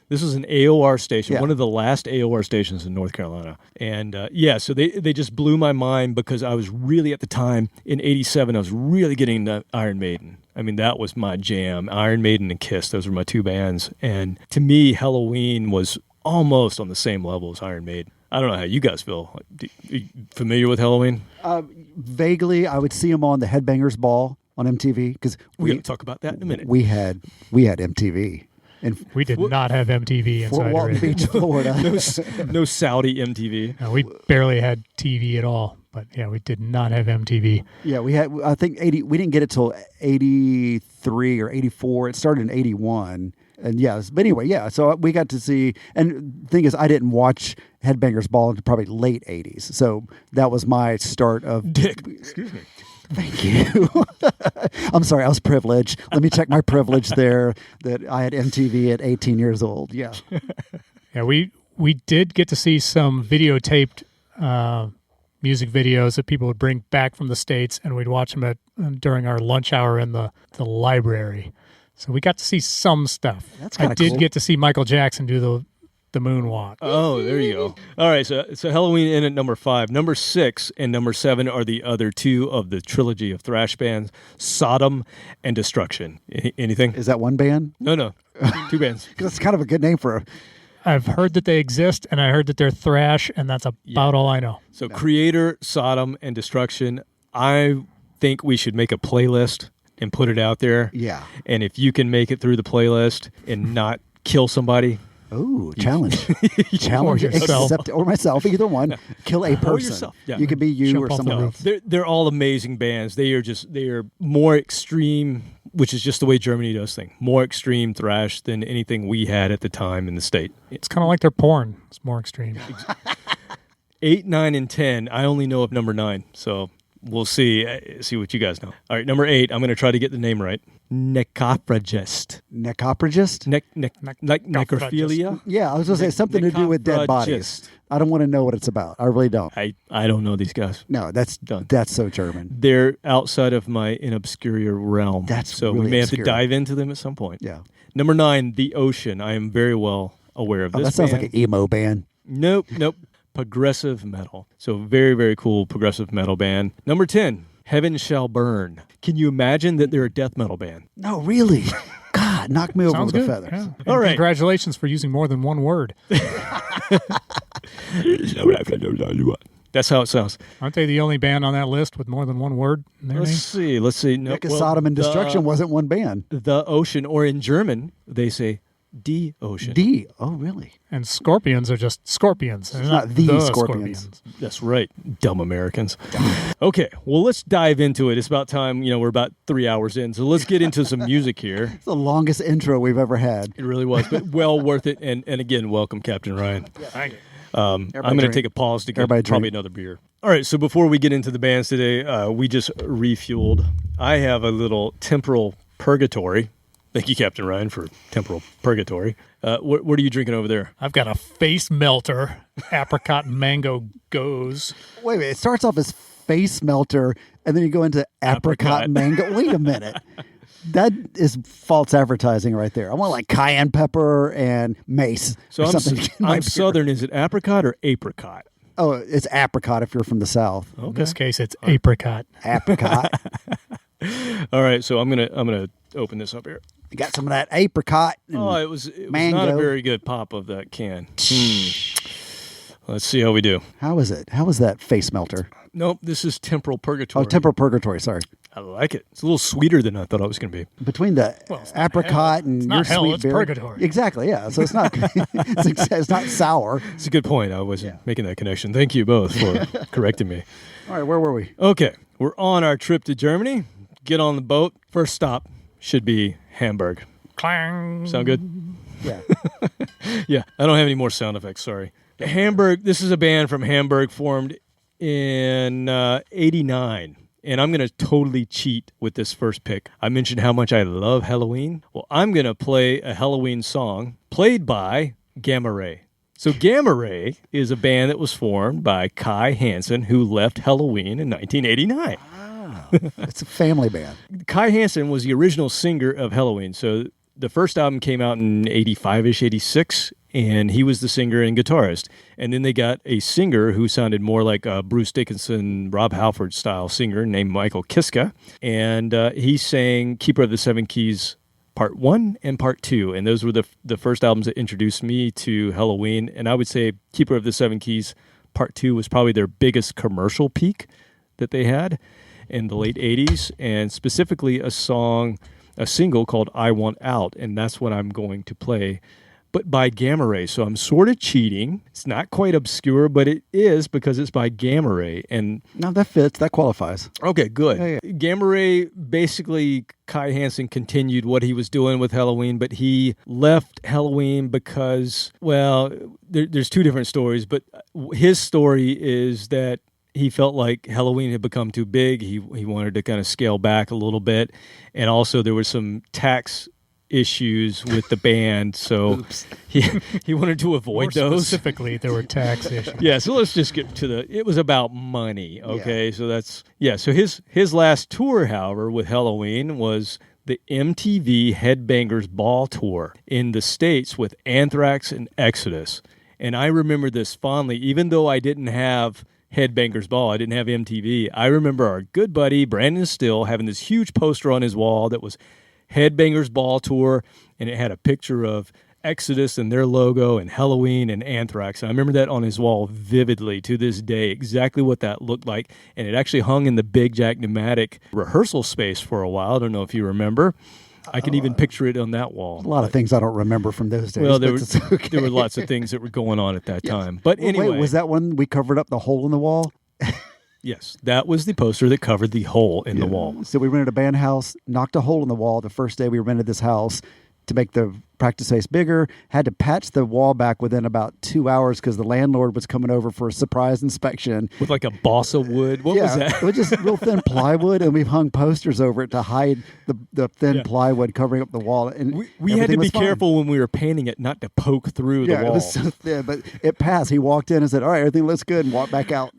This was an AOR station, one of the last AOR stations in North Carolina. And so they just blew my mind because I was really, at the time, in 87, I was really getting into Iron Maiden. I mean, that was my jam. Iron Maiden and Kiss, those were my two bands. And to me, Halloween was almost on the same level as Iron Maiden. I don't know how you guys feel. Are you familiar with Halloween? Vaguely, I would see them on the Headbangers Ball on MTV. Because we're going to talk about that in a minute. We had MTV. And we did not have MTV inside Fort Walton Beach, Florida. no Saudi MTV. No, we barely had TV at all. But yeah, we did not have MTV. Yeah, we had. I think we didn't get it till 83 or 84. It started in 81. And but anyway, so we got to see. And the thing is, I didn't watch Headbangers Ball until probably late 80s. So that was my start of Dick. Excuse me. Thank you. I'm sorry, I was privileged. Let me check my privilege there that I had MTV at 18 years old. Yeah. Yeah, we did get to see some videotaped music videos that people would bring back from the States, and we'd watch them during our lunch hour in the library. So we got to see some stuff. That's kind of cool. I cool. did get to see Michael Jackson do the moonwalk. Oh, there you go. All right, so Halloween in at number 5. Number 6 and number 7 are the other two of the trilogy of thrash bands, Sodom and Destruction. Anything? Is that one band? No. Two bands. Because it's kind of a good name for I've heard that they exist, and I heard that they're thrash, and that's about all I know. So Creator, Sodom, and Destruction, I think we should make a playlist and put it out there. Yeah. And if you can make it through the playlist and not kill somebody... Oh, challenge. Challenge. Or yourself. Or myself, either one. Kill a person. Or yourself. Yeah. You could be you Jump or off someone the else. They're all amazing bands. They are more extreme, which is just the way Germany does things. More extreme thrash than anything we had at the time in the state. It's kind of like their porn. It's more extreme. 8, 9, and 10. I only know of number 9, so we'll see what you guys know. All right, number 8. I'm going to try to get the name right. Necrophagist. Necrophagist? Like necrophilia? Yeah, I was going to say something to do with dead bodies. I don't want to know what it's about. I really don't. I don't know these guys. No, that's Done. That's so German. They're outside of my InObscuria realm. That's so really we may obscure. have to dive into them at some point. Yeah. Number 9, The Ocean. I am very well aware of this. That sounds band. like an emo band. Nope. Progressive metal. So very, very cool progressive metal band. Number 10, Heaven Shall Burn. Can you imagine that they're a death metal band? No, really. God, knock me over Sounds with good. a feather. Yeah. All right. Congratulations for using more than one word. That's how it sounds. Aren't they the only band on that list with more than one word in their name? Let's see. No, Because Sodom and Destruction wasn't one band. The Ocean, or in German, they say Die Ocean. D. Oh, really? And Scorpions are just Scorpions. They're not the Scorpions. That's right, dumb Americans. Okay, well, let's dive into it. It's about time, we're about 3 hours in, so let's get into some music here. It's the longest intro we've ever had. It really was, but well worth it. And again, welcome, Captain Ryan. Thank you. I'm going to take a pause to get Everybody probably drink. another beer. All right, so before we get into the bands today, we just refueled. I have a little temporal purgatory. Thank you, Captain Ryan, for temporal purgatory. What are you drinking over there? I've got a face melter, apricot mango goes. Wait, it starts off as face melter, and then you go into apricot Apricot. mango. Wait a minute. That is false advertising right there. I want like cayenne pepper and mace. So or I'm, something to get in my I'm beer. Southern. Is it apricot or apricot? Oh, it's apricot if you're from the South. In this case, it's apricot. Apricot. All right, so I'm gonna open this up here. You got some of that apricot. And Oh, it was mango. not a very good pop of that can. Let's see how we do. How is it? How is that face melter? Nope, this is Temporal Purgatory. Oh, temporal purgatory. Sorry. I like it. It's a little sweeter than I thought it was going to be. Between the apricot and It's your not hell, sweet it's beer. purgatory. Exactly. Yeah. So it's not. it's not sour. It's a good point. I wasn't making that connection. Thank you both for correcting me. All right. Where were we? Okay, we're on our trip to Germany. Get on the boat. First stop should be Hamburg. Clang. Sound good? Yeah. Yeah, I don't have any more sound effects, sorry. Hamburg, this is a band from Hamburg formed in 89. And I'm going to totally cheat with this first pick. I mentioned how much I love Halloween. Well, I'm going to play a Halloween song played by Gamma Ray. So Gamma Ray is a band that was formed by Kai Hansen, who left Halloween in 1989. It's a family band. Kai Hansen was the original singer of Halloween. So the first album came out in 85-ish, 86, and he was the singer and guitarist. And then they got a singer who sounded more like a Bruce Dickinson, Rob Halford style singer named Michael Kiska. And he sang Keeper of the Seven Keys Part 1 and Part 2. And those were the first albums that introduced me to Halloween. And I would say Keeper of the Seven Keys Part 2 was probably their biggest commercial peak that they had in the late 80s, and specifically a single called I Want Out, and that's what I'm going to play, but by Gamma Ray. So I'm sort of cheating. It's not quite obscure, but it is because it's by Gamma Ray. And No, that fits. That qualifies. okay, good. Yeah. Gamma Ray, basically, Kai Hansen continued what he was doing with Halloween, but he left Halloween because, well, there's two different stories, but his story is that he felt like Halloween had become too big. He wanted to kind of scale back a little bit. And also there were some tax issues with the band, so he wanted to avoid More those. Specifically, there were tax issues. Yeah, so let's just get to it was about money, okay? So so his last tour, however, with Halloween was the MTV Headbangers Ball Tour in the States with Anthrax and Exodus. And I remember this fondly, even though I didn't have Headbangers Ball, I didn't have MTV. I remember our good buddy, Brandon Still, having this huge poster on his wall that was Headbangers Ball Tour, and it had a picture of Exodus and their logo and Halloween and Anthrax. And I remember that on his wall vividly to this day, exactly what that looked like. And it actually hung in the Big Jack Pneumatic rehearsal space for a while. I don't know if you remember. I can even picture it on that wall. A lot of things I don't remember from those days. Well, but it's okay. there were lots of things that were going on at that time. But anyway. Wait, was that one we covered up the hole in the wall? Yes, that was the poster that covered the hole in the wall. So we rented a band house, knocked a hole in the wall the first day we rented this house to make the practice space bigger, had to patch the wall back within about 2 hours because the landlord was coming over for a surprise inspection. With like a balsa wood. What was that? It was just real thin plywood, and we've hung posters over it to hide the thin plywood covering up the wall. And we had to everything be was fine. careful when we were painting it not to poke through the Yeah, wall. it was so thin, but it passed. He walked in and said, "All right, everything looks good," and walked back out.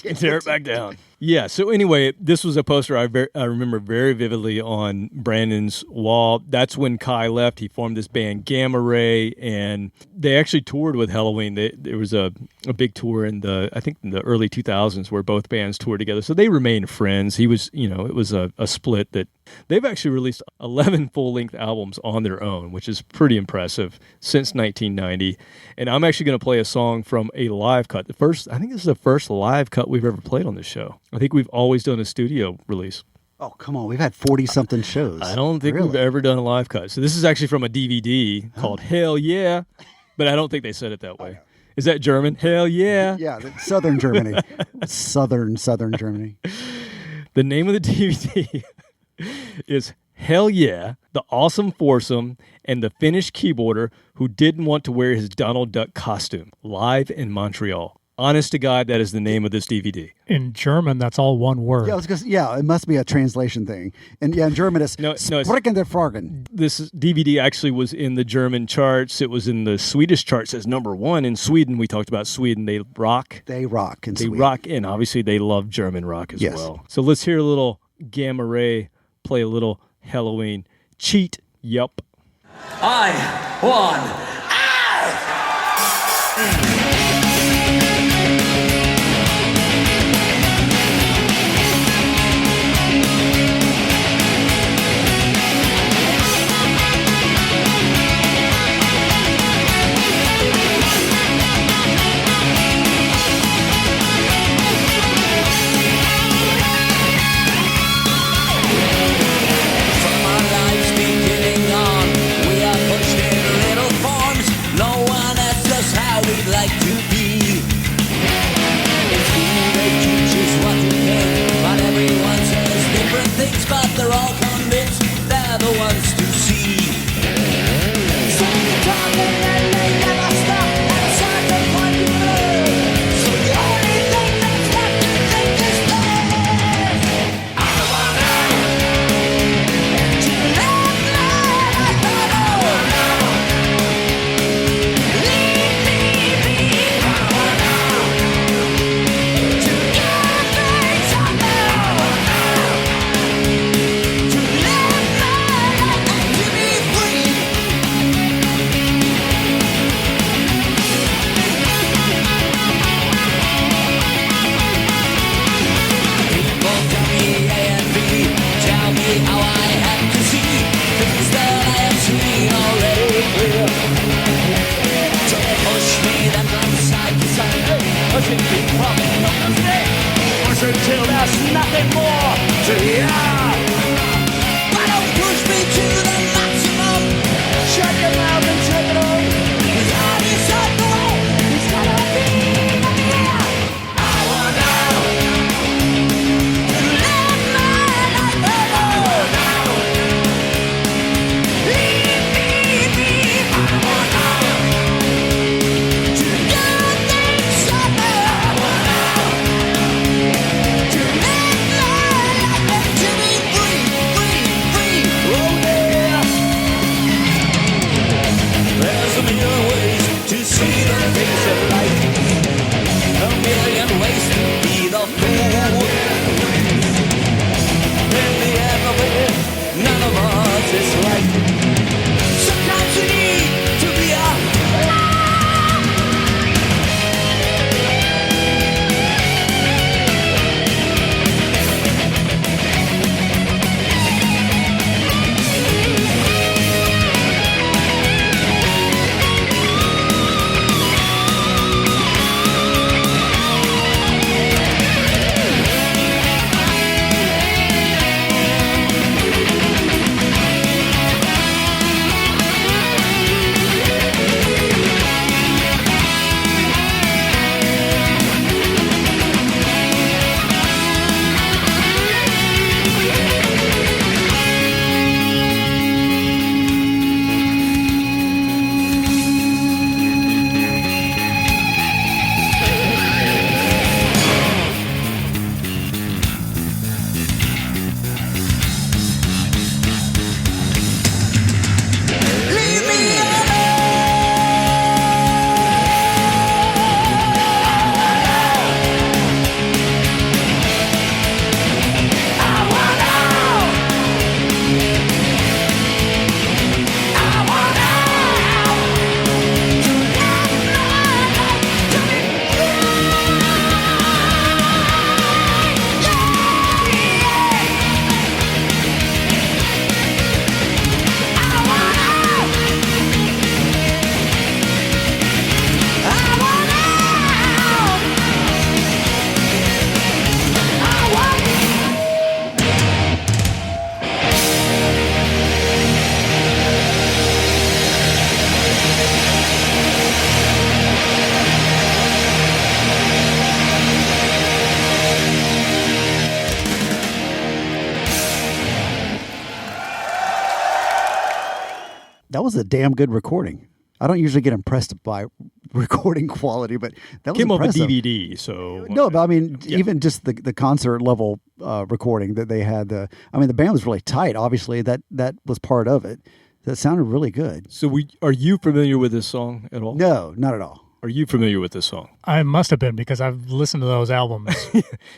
And tear it back down. Yeah, so anyway, this was a poster I remember very vividly on Brandon's wall. That's when Kai left. He formed this band Gamma Ray, and they actually toured with Halloween. There was a big tour in the early 2000s where both bands toured together. So they remained friends. He was, it was a split that they've actually released 11 full-length albums on their own, which is pretty impressive since 1990. And I'm actually going to play a song from a live cut. I think this is the first live cut we've ever played on this show. I think we've always done a studio release. Oh, come on. We've had 40-something shows. I don't think we've ever done a live cut. So this is actually from a DVD called Hell Yeah, but I don't think they said it that way. Is that German? Hell yeah. Yeah, Southern Germany. Southern Germany. The name of the DVD is Hell Yeah, the Awesome Foursome, and the Finnish keyboarder who didn't want to wear his Donald Duck costume, live in Montreal. Honest to God, that is the name of this DVD. In German, that's all one word. Yeah, it must be a translation thing. And in German, it's Sprechende Fragen. This DVD actually was in the German charts. It was in the Swedish charts as number one. In Sweden, we talked about Sweden. They rock. They rock in They Sweden. rock, and obviously they love German rock as Yes. well. So let's hear a little Gamma Ray play a little Halloween. Cheat, yup. I want out! how we'd like to be. In school they teach us what to think, but everyone says different things, but they're all convinced they're the ones to see. So you're talking and they never stop at a certain point you learn. So the only thing that's left to think is this: I wanna to love like I know. Leave me be. I wanna to give things I know. To live my life and to be free. People tell me A and B, tell me how I have to see things that I have seen already clear. So they push me then from side to side, pushing me from push until there's nothing more to hear. Why don't push me to the maximum? Shut your mouth and take it on. 'Cause I decide the way it's gonna be from here. I wanna to live my life alone. Leave me be. I wanna to do things I know. I wanna to live my life and to be free, free, free. Oh yeah. There's a million ways to see the face of life, a million ways to be the fool. In the end of it, none of us is right. Sometimes you need to be alive. Leave me That was a damn good recording. I don't usually get impressed by recording quality, but that was Came off a impressive. DVD, so No, but I mean, Yeah. even just the concert level recording that they had. The band was really tight. Obviously, that was part of it. That sounded really good. So are you familiar with this song at all? No, not at all. Are you familiar with this song? I must have been because I've listened to those albums.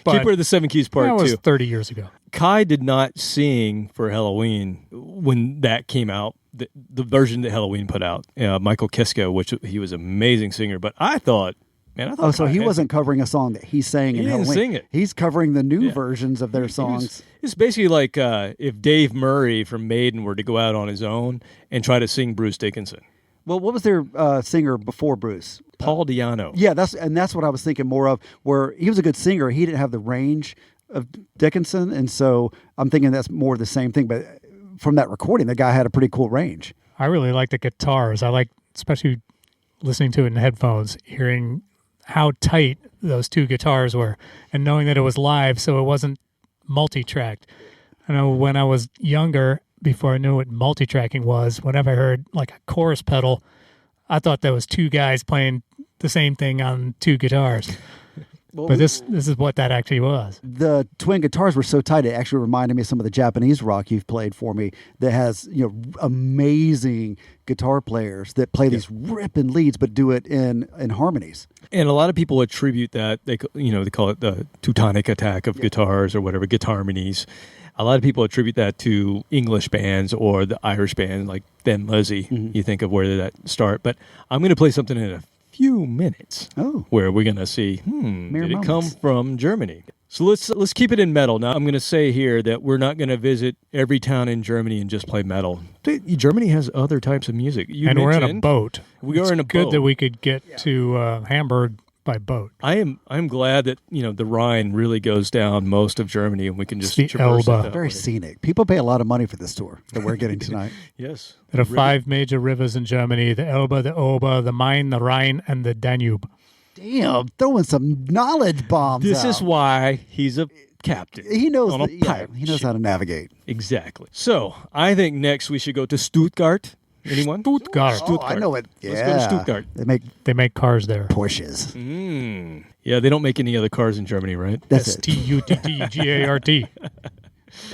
But Keeper of the Seven Keys Part that was 2. 30 years ago. Kai did not sing for Halloween when that came out. The version that Halloween put out, Michael Kiske, which he was an amazing singer. But I thought, Oh, so Kai he had- wasn't covering a song that he sang in He didn't Halloween. sing it. He's covering the new Yeah. versions of their songs. It's basically like if Dave Murray from Maiden were to go out on his own and try to sing Bruce Dickinson. Well, what was their singer before Bruce? Paul Di'Anno. Yeah, that's what I was thinking more of. Where he was a good singer, he didn't have the range of Dickinson, and so I'm thinking that's more the same thing. But from that recording, the guy had a pretty cool range. I really like the guitars. I like especially listening to it in headphones, hearing how tight those two guitars were, and knowing that it was live, so it wasn't multi-tracked. I know when I was younger, before I knew what multi-tracking was, whenever I heard like a chorus pedal, I thought that was two guys playing the same thing on two guitars. But this is what that actually was. The twin guitars were so tight, it actually reminded me of some of the Japanese rock you've played for me that has, amazing guitar players that play these ripping leads but do it in harmonies. And a lot of people attribute that, they call it the Teutonic attack of guitars or whatever, guitarmonies. A lot of people attribute that to English bands or the Irish band like Thin Lizzy. Mm-hmm. You think of where did that start. But I'm going to play something in a few minutes where we're going to see, did it come from Germany? So let's keep it in metal. Now, I'm going to say here that we're not going to visit every town in Germany and just play metal. Germany has other types of music. We're in a boat. We are in a boat. Good that we could get to Hamburg by boat. I'm glad that the Rhine really goes down most of Germany and we can just traverse it. Very scenic. People pay a lot of money for this tour that we're getting tonight. Yes. There are 5 major rivers in Germany: the Elbe, the Ober, the Main, the Rhine, and the Danube. Damn, throwing some knowledge bombs This out. is why he's a captain. He knows on a pirate he knows how to navigate. Exactly. So I think next we should go to Stuttgart. Anyone? Stuttgart. Oh, I know it. Yeah. Let's go to Stuttgart. They make cars there. Porsches. Yeah, they don't make any other cars in Germany, right? That's it. Stuttgart.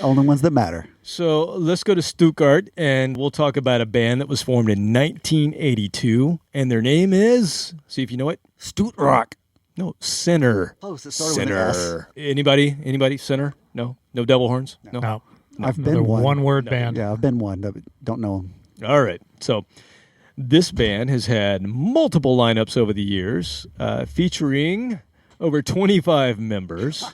Only ones that matter. So let's go to Stuttgart, and we'll talk about a band that was formed in 1982, and their name is, see if you know it, Stuttgart. No, Sinner. Close. It started with an S. Sinner. Anybody? Sinner? No devil horns? No. I've been one. One-word band. Yeah, I've been one. Don't know them. All right. So this band has had multiple lineups over the years, featuring over 25 members.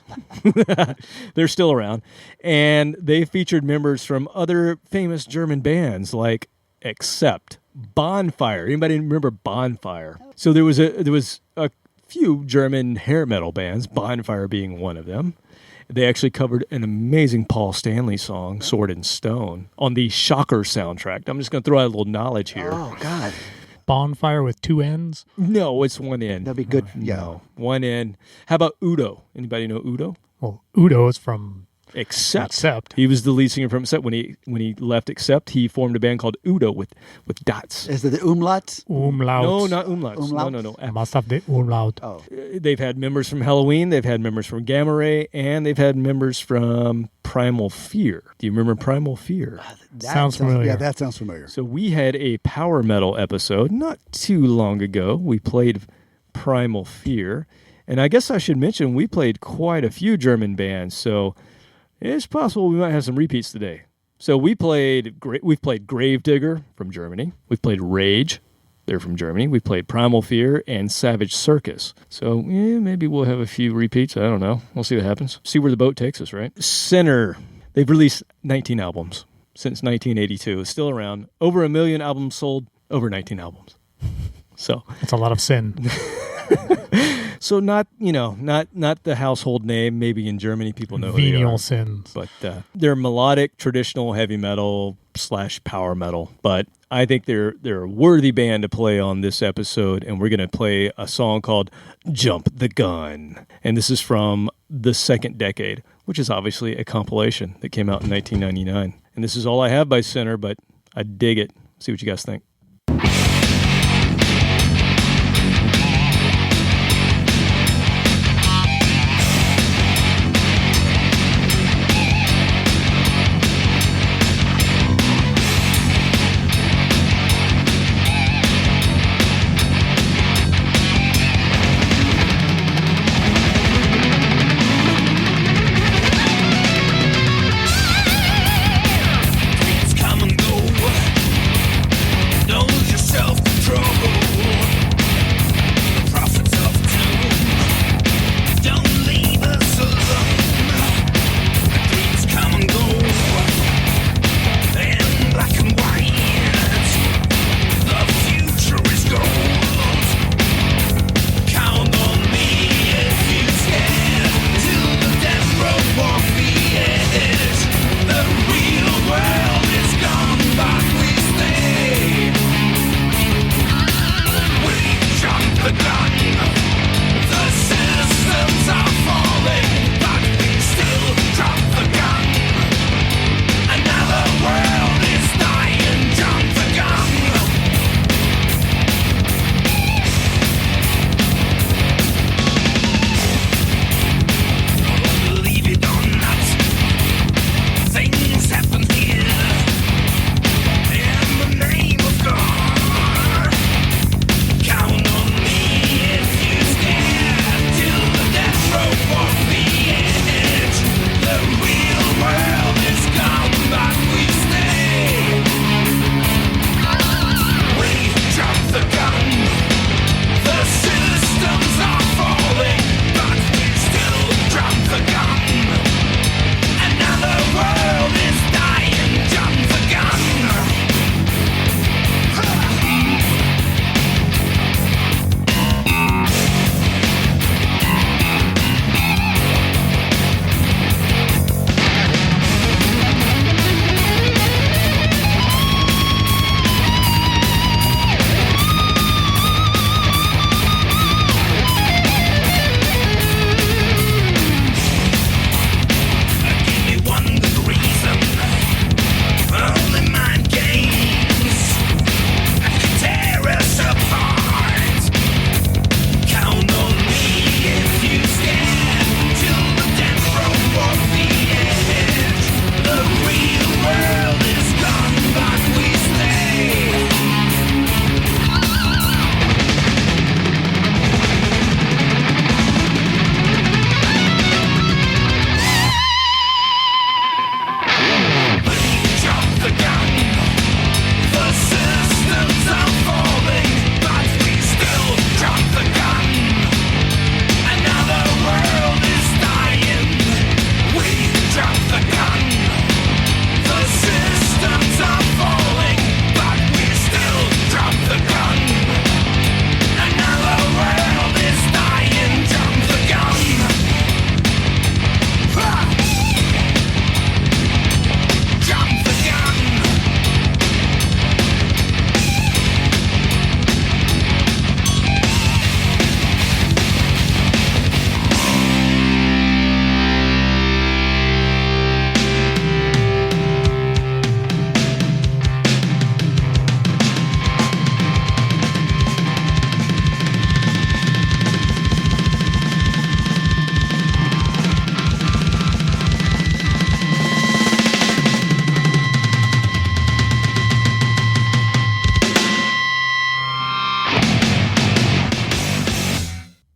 They're still around. And they featured members from other famous German bands like Accept, Bonfire. Anybody remember Bonfire? So there was a few German hair metal bands, Bonfire being one of them. They actually covered an amazing Paul Stanley song, Sword and Stone, on the Shocker soundtrack. I'm just going to throw out a little knowledge here. Oh, God. Bonfire with 2 N's? No, it's one N. That'd be good. No, one N. How about Udo? Anybody know Udo? Well, Udo is from Accept. He was the lead singer from Accept. When he left Accept, he formed a band called Udo with dots. Is it the umlauts? Umlaut. No, not umlauts. Umlaut? No. I must have the umlaut. Oh. They've had members from Halloween, they've had members from Gamma Ray, and they've had members from Primal Fear. Do you remember Primal Fear? Sounds familiar. Yeah, that sounds familiar. So we had a power metal episode not too long ago. We played Primal Fear. And I guess I should mention we played quite a few German bands, so it's possible we might have some repeats today. So we've played Gravedigger from Germany. We've played Rage. They're from Germany. We've played Primal Fear and Savage Circus. So maybe we'll have a few repeats. I don't know. We'll see what happens. See where the boat takes us, right? Sinner. They've released 19 albums since 1982. It's still around. Over 1 million albums sold. Over 19 albums. So it's a lot of sin. So not the household name. Maybe in Germany people know who they Venial are. sins. But they're melodic, traditional heavy metal / power metal. But I think they're a worthy band to play on this episode, and we're going to play a song called Jump the Gun. And this is from the second decade, which is obviously a compilation that came out in 1999. And this is all I have by Sinner, but I dig it. See what you guys think. Dreams come and go.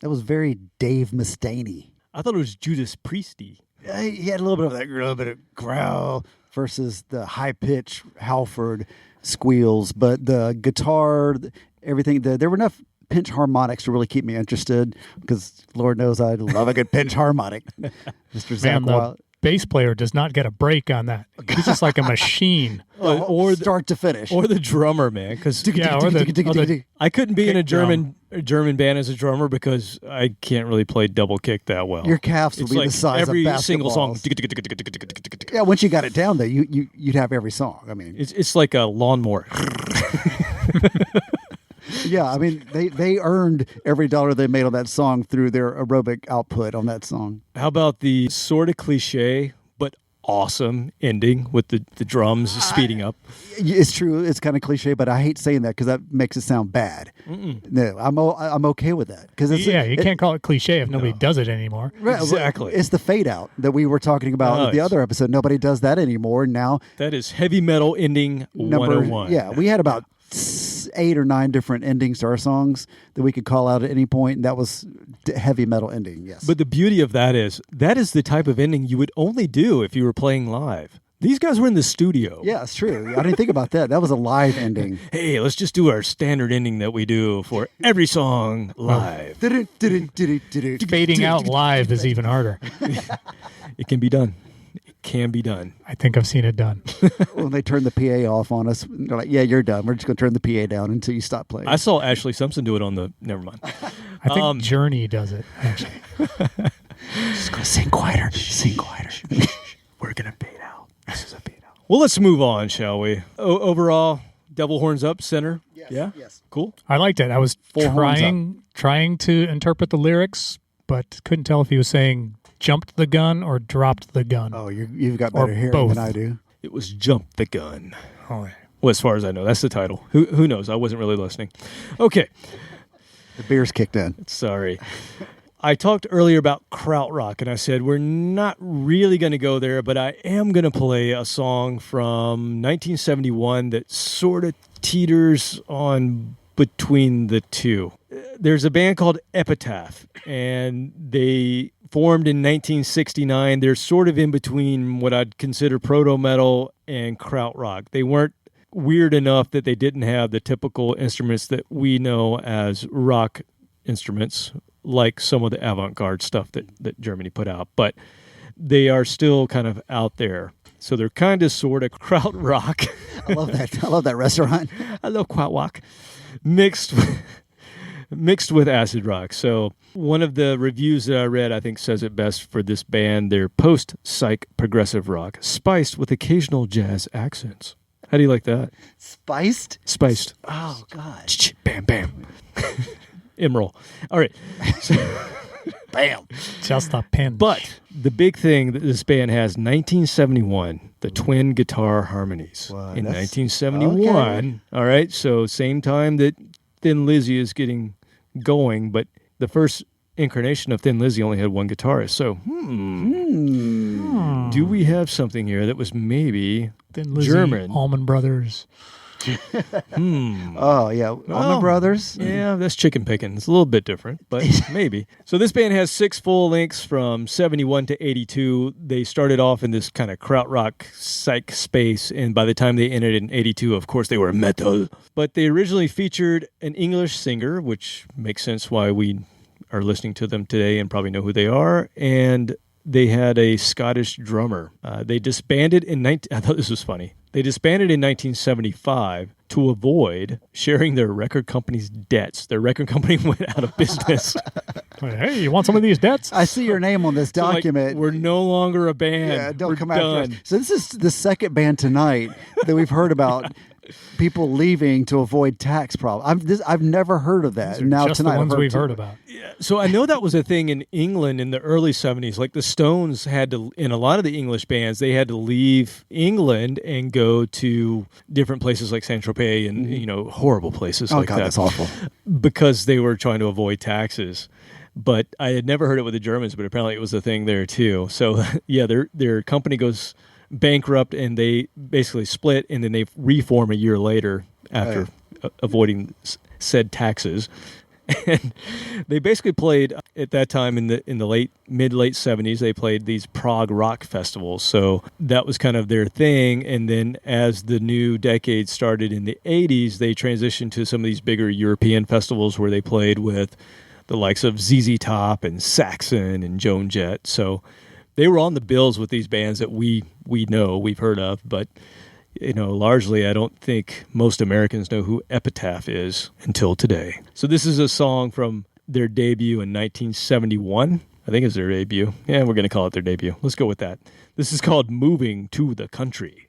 That was very Dave Mustaine. I thought it was Judas Priesty. He had a little bit of that, a little bit of growl versus the high pitch Halford squeals, but the guitar, everything. There were enough pinch harmonics to really keep me interested because Lord knows I love a good pinch harmonic. Mr. Zach Man, Wild. the bass player does not get a break on that. He's just like a machine. Or the, start to finish. or the drummer, man, because Yeah, or the I couldn't be in a kick German band as a drummer because I can't really play double kick that well. Your calves would It's be like the size every of basketballs. single song. Yeah, once you got it down, though, you'd have every song. I mean, It's like a lawnmower. yeah, I mean, they earned every dollar they made on that song through their aerobic output on that song. How about the sort of cliche but awesome ending with the drums speeding up? It's true. It's kind of cliche, but I hate saying that because that makes it sound bad. No, I'm okay with that because you can't call it cliche if nobody does it anymore. Right, Exactly. It's the fade out that we were talking about with the Nice. other episode. Nobody does that anymore. Now, That is heavy metal ending 101. yeah, we had about 8 or 9 different endings to our songs that we could call out at any point, and that was heavy metal ending. Yes, But the beauty of that is the type of ending you would only do if you were playing live. These guys were in the studio. yeah, it's true. I didn't think about that. That was a live ending. Hey, let's just do our standard ending that we do for every song live. Fading out live is even harder. It can be done. It can be done. I think I've seen it done. When they turn the PA off on us, they're like, "Yeah, you're done. We're just going to turn the PA down until you stop playing." I saw Ashley Simpson do it on the. Never mind. I think Journey does it, actually. Just going to sing quieter. Sing quieter. We're gonna fade out. This is a fade out. Well, let's move on, shall we? Overall, Devil Horns Up, center. Yeah. Yes. Cool. I liked it. I was Four horns trying to interpret the lyrics, but couldn't tell if he was saying jumped the gun or dropped the gun. Oh, you've got Or better hearing both. than I do. It was Jump the Gun. Oh, Well, as far as I know, that's the title. Who knows? I wasn't really listening. Okay. The beer's kicked in. Sorry. I talked earlier about krautrock, and I said we're not really going to go there, but I am going to play a song from 1971 that sort of teeters on between the two. There's a band called Epitaph, and they formed in 1969. They're sort of in between what I'd consider proto-metal and krautrock. They weren't weird enough that they didn't have the typical instruments that we know as rock instruments, like some of the avant-garde stuff that Germany put out, but they are still kind of out there. So they're kind of sort of krautrock. I love that. I love that restaurant. I love krautrock mixed with acid rock. So one of the reviews that I read, I think, says it best for this band. They're post-psych progressive rock, spiced with occasional jazz accents. How do you like that? Spiced? Spiced. Oh, God. Bam, bam. Emerald. All right. Bam. just a pin. But the big thing that this band has, 1971, the twin guitar harmonies. What? In That's- 1971. okay. All right. So same time that Thin Lizzy is getting going, but the first incarnation of Thin Lizzy only had one guitarist. So, do we have something here that was maybe Then Lizzie, German? Allman Brothers. Oh, yeah. Allman Brothers. Yeah, that's chicken picking. It's a little bit different, but maybe. So this band has 6 full lengths from 71 to 82. They started off in this kind of krautrock psych space, and by the time they entered in 82, of course, they were metal. But they originally featured an English singer, which makes sense why we are listening to them today and probably know who they are, and they had a Scottish drummer. They disbanded in I thought this was funny. They disbanded in 1975 to avoid sharing their record company's debts. Their record company went out of business. Hey, you want some of these debts? I see your name on this So, like, document. we're no longer a band. Yeah, don't We're come done. after us. So this is the second band tonight that we've heard about people leaving to avoid tax problems. I've never heard of that. These are Now just tonight the ones I've we've two. heard about. So I know that was a thing in England in the early 70s. Like the Stones had to, in a lot of the English bands, they had to leave England and go to different places like Saint-Tropez and, horrible places Oh like God, that. that's awful. Because they were trying to avoid taxes. But I had never heard it with the Germans, but apparently it was a thing there too. So yeah, their company goes bankrupt and they basically split, and then they reform a year later after avoiding said taxes. And they basically played at that time in the mid late 70s. They played these prog rock festivals, so that was kind of their thing. And then as the new decade started in the 80s, they transitioned to some of these bigger European festivals where they played with the likes of ZZ Top and Saxon and Joan Jett. So they were on the bills with these bands that we've heard of, but largely I don't think most Americans know who Epitaph is until today. So this is a song from their debut in 1971. I think it's their debut. Yeah, we're going to call it their debut. Let's go with that. This is called Moving to the Country.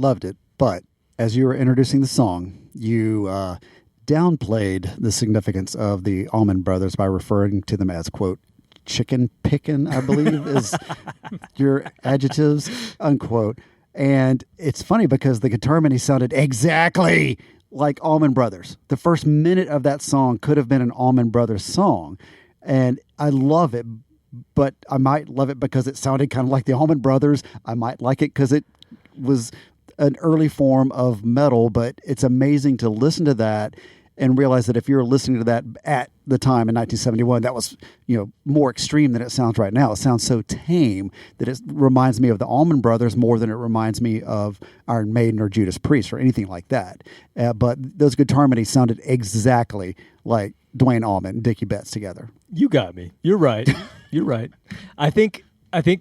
loved it. But as you were introducing the song, you downplayed the significance of the Allman Brothers by referring to them as, quote, chicken pickin', I believe is your adjectives, unquote. And it's funny because the guitar mini sounded exactly like Allman Brothers. The first minute of that song could have been an Allman Brothers song. And I love it, but I might love it because it sounded kind of like the Allman Brothers. I might like it because it was an early form of metal, but it's amazing to listen to that and realize that if you're listening to that at the time in 1971, that was, more extreme than it sounds right now. It sounds so tame that it reminds me of the Allman Brothers more than it reminds me of Iron Maiden or Judas Priest or anything like that. But those guitar minis sounded exactly like Dwayne Allman and Dickie Betts together. You got me. You're right. You're right. I think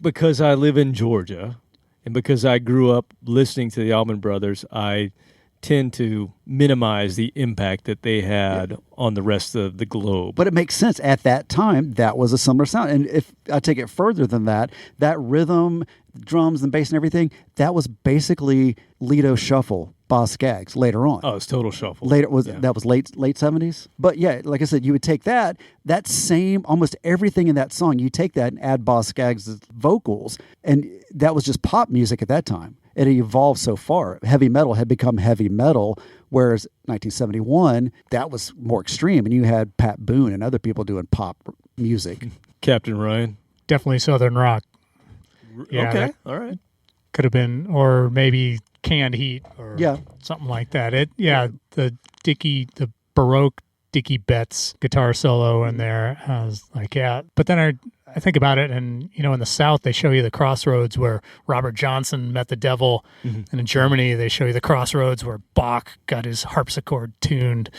because I live in Georgia and because I grew up listening to the Allman Brothers, I tend to minimize the impact that they had on the rest of the globe. But it makes sense. At that time, that was a similar sound. And if I take it further than that, that rhythm, drums and bass and everything, that was basically Lido Shuffle, Boz Scaggs later on. Oh, it's total shuffle. That was late 70s. But yeah, like I said, you would take that same, almost everything in that song, you take that and add Boz Scaggs' vocals, and that was just pop music at that time. It evolved so far. Heavy metal had become heavy metal, whereas 1971, that was more extreme, and you had Pat Boone and other people doing pop music. Captain Ryan. Definitely Southern rock. Yeah, okay, all right. Could have been, or maybe Canned Heat or something like that. The Baroque Dickie Betts guitar solo in there. I was like, but then I think about it, and in the South they show you the crossroads where Robert Johnson met the devil, and in Germany they show you the crossroads where Bach got his harpsichord tuned.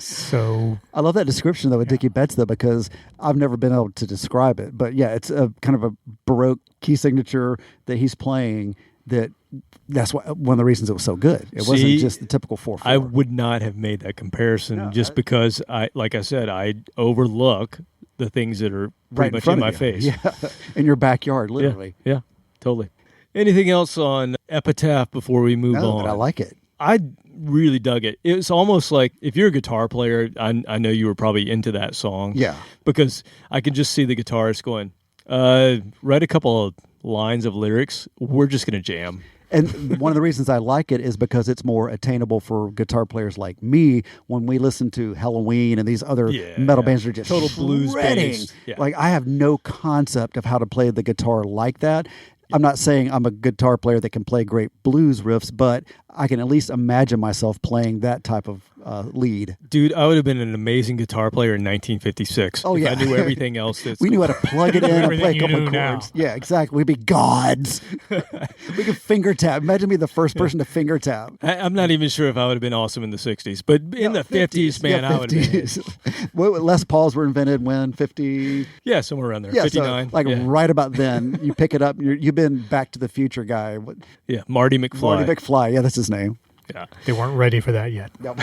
So I love that description though with Dickie Betts though, because I've never been able to describe it, but yeah, it's a kind of a Baroque key signature that he's playing. That's one of the reasons it was so good. It wasn't just the typical 4/4. I would not have made that comparison because I overlook the things that are pretty much in my face. Yeah, in your backyard, literally. Yeah, totally. Anything else on Epitaph before we move on? But I like it. I really dug it. It's almost like if you're a guitar player, I know you were probably into that song. Yeah. Because I can just see the guitarist going, write a couple of lines of lyrics. We're just going to jam. And one of the reasons I like it is because it's more attainable for guitar players like me when we listen to Halloween and these other metal bands that are just total blues based. Yeah. Like I have no concept of how to play the guitar like that. I'm not saying I'm a guitar player that can play great blues riffs, but I can at least imagine myself playing that type of lead. Dude, I would have been an amazing guitar player in 1956. Oh, yeah. If I knew everything else. We knew how to plug it in and play a couple of now. chords. Yeah, exactly. We'd be gods. We could finger tap. Imagine me the first person to finger tap. I'm not even sure if I would have been awesome in the 60s, but in the 50s, man, I would have been. Les Pauls were invented when? 50? Yeah, somewhere around there. Yeah, 59. So right about then, you pick it up. You've been Back to the Future guy. Yeah, Marty McFly. Marty McFly. Yeah, that's his name. Yeah. They weren't ready for that yet. Nope.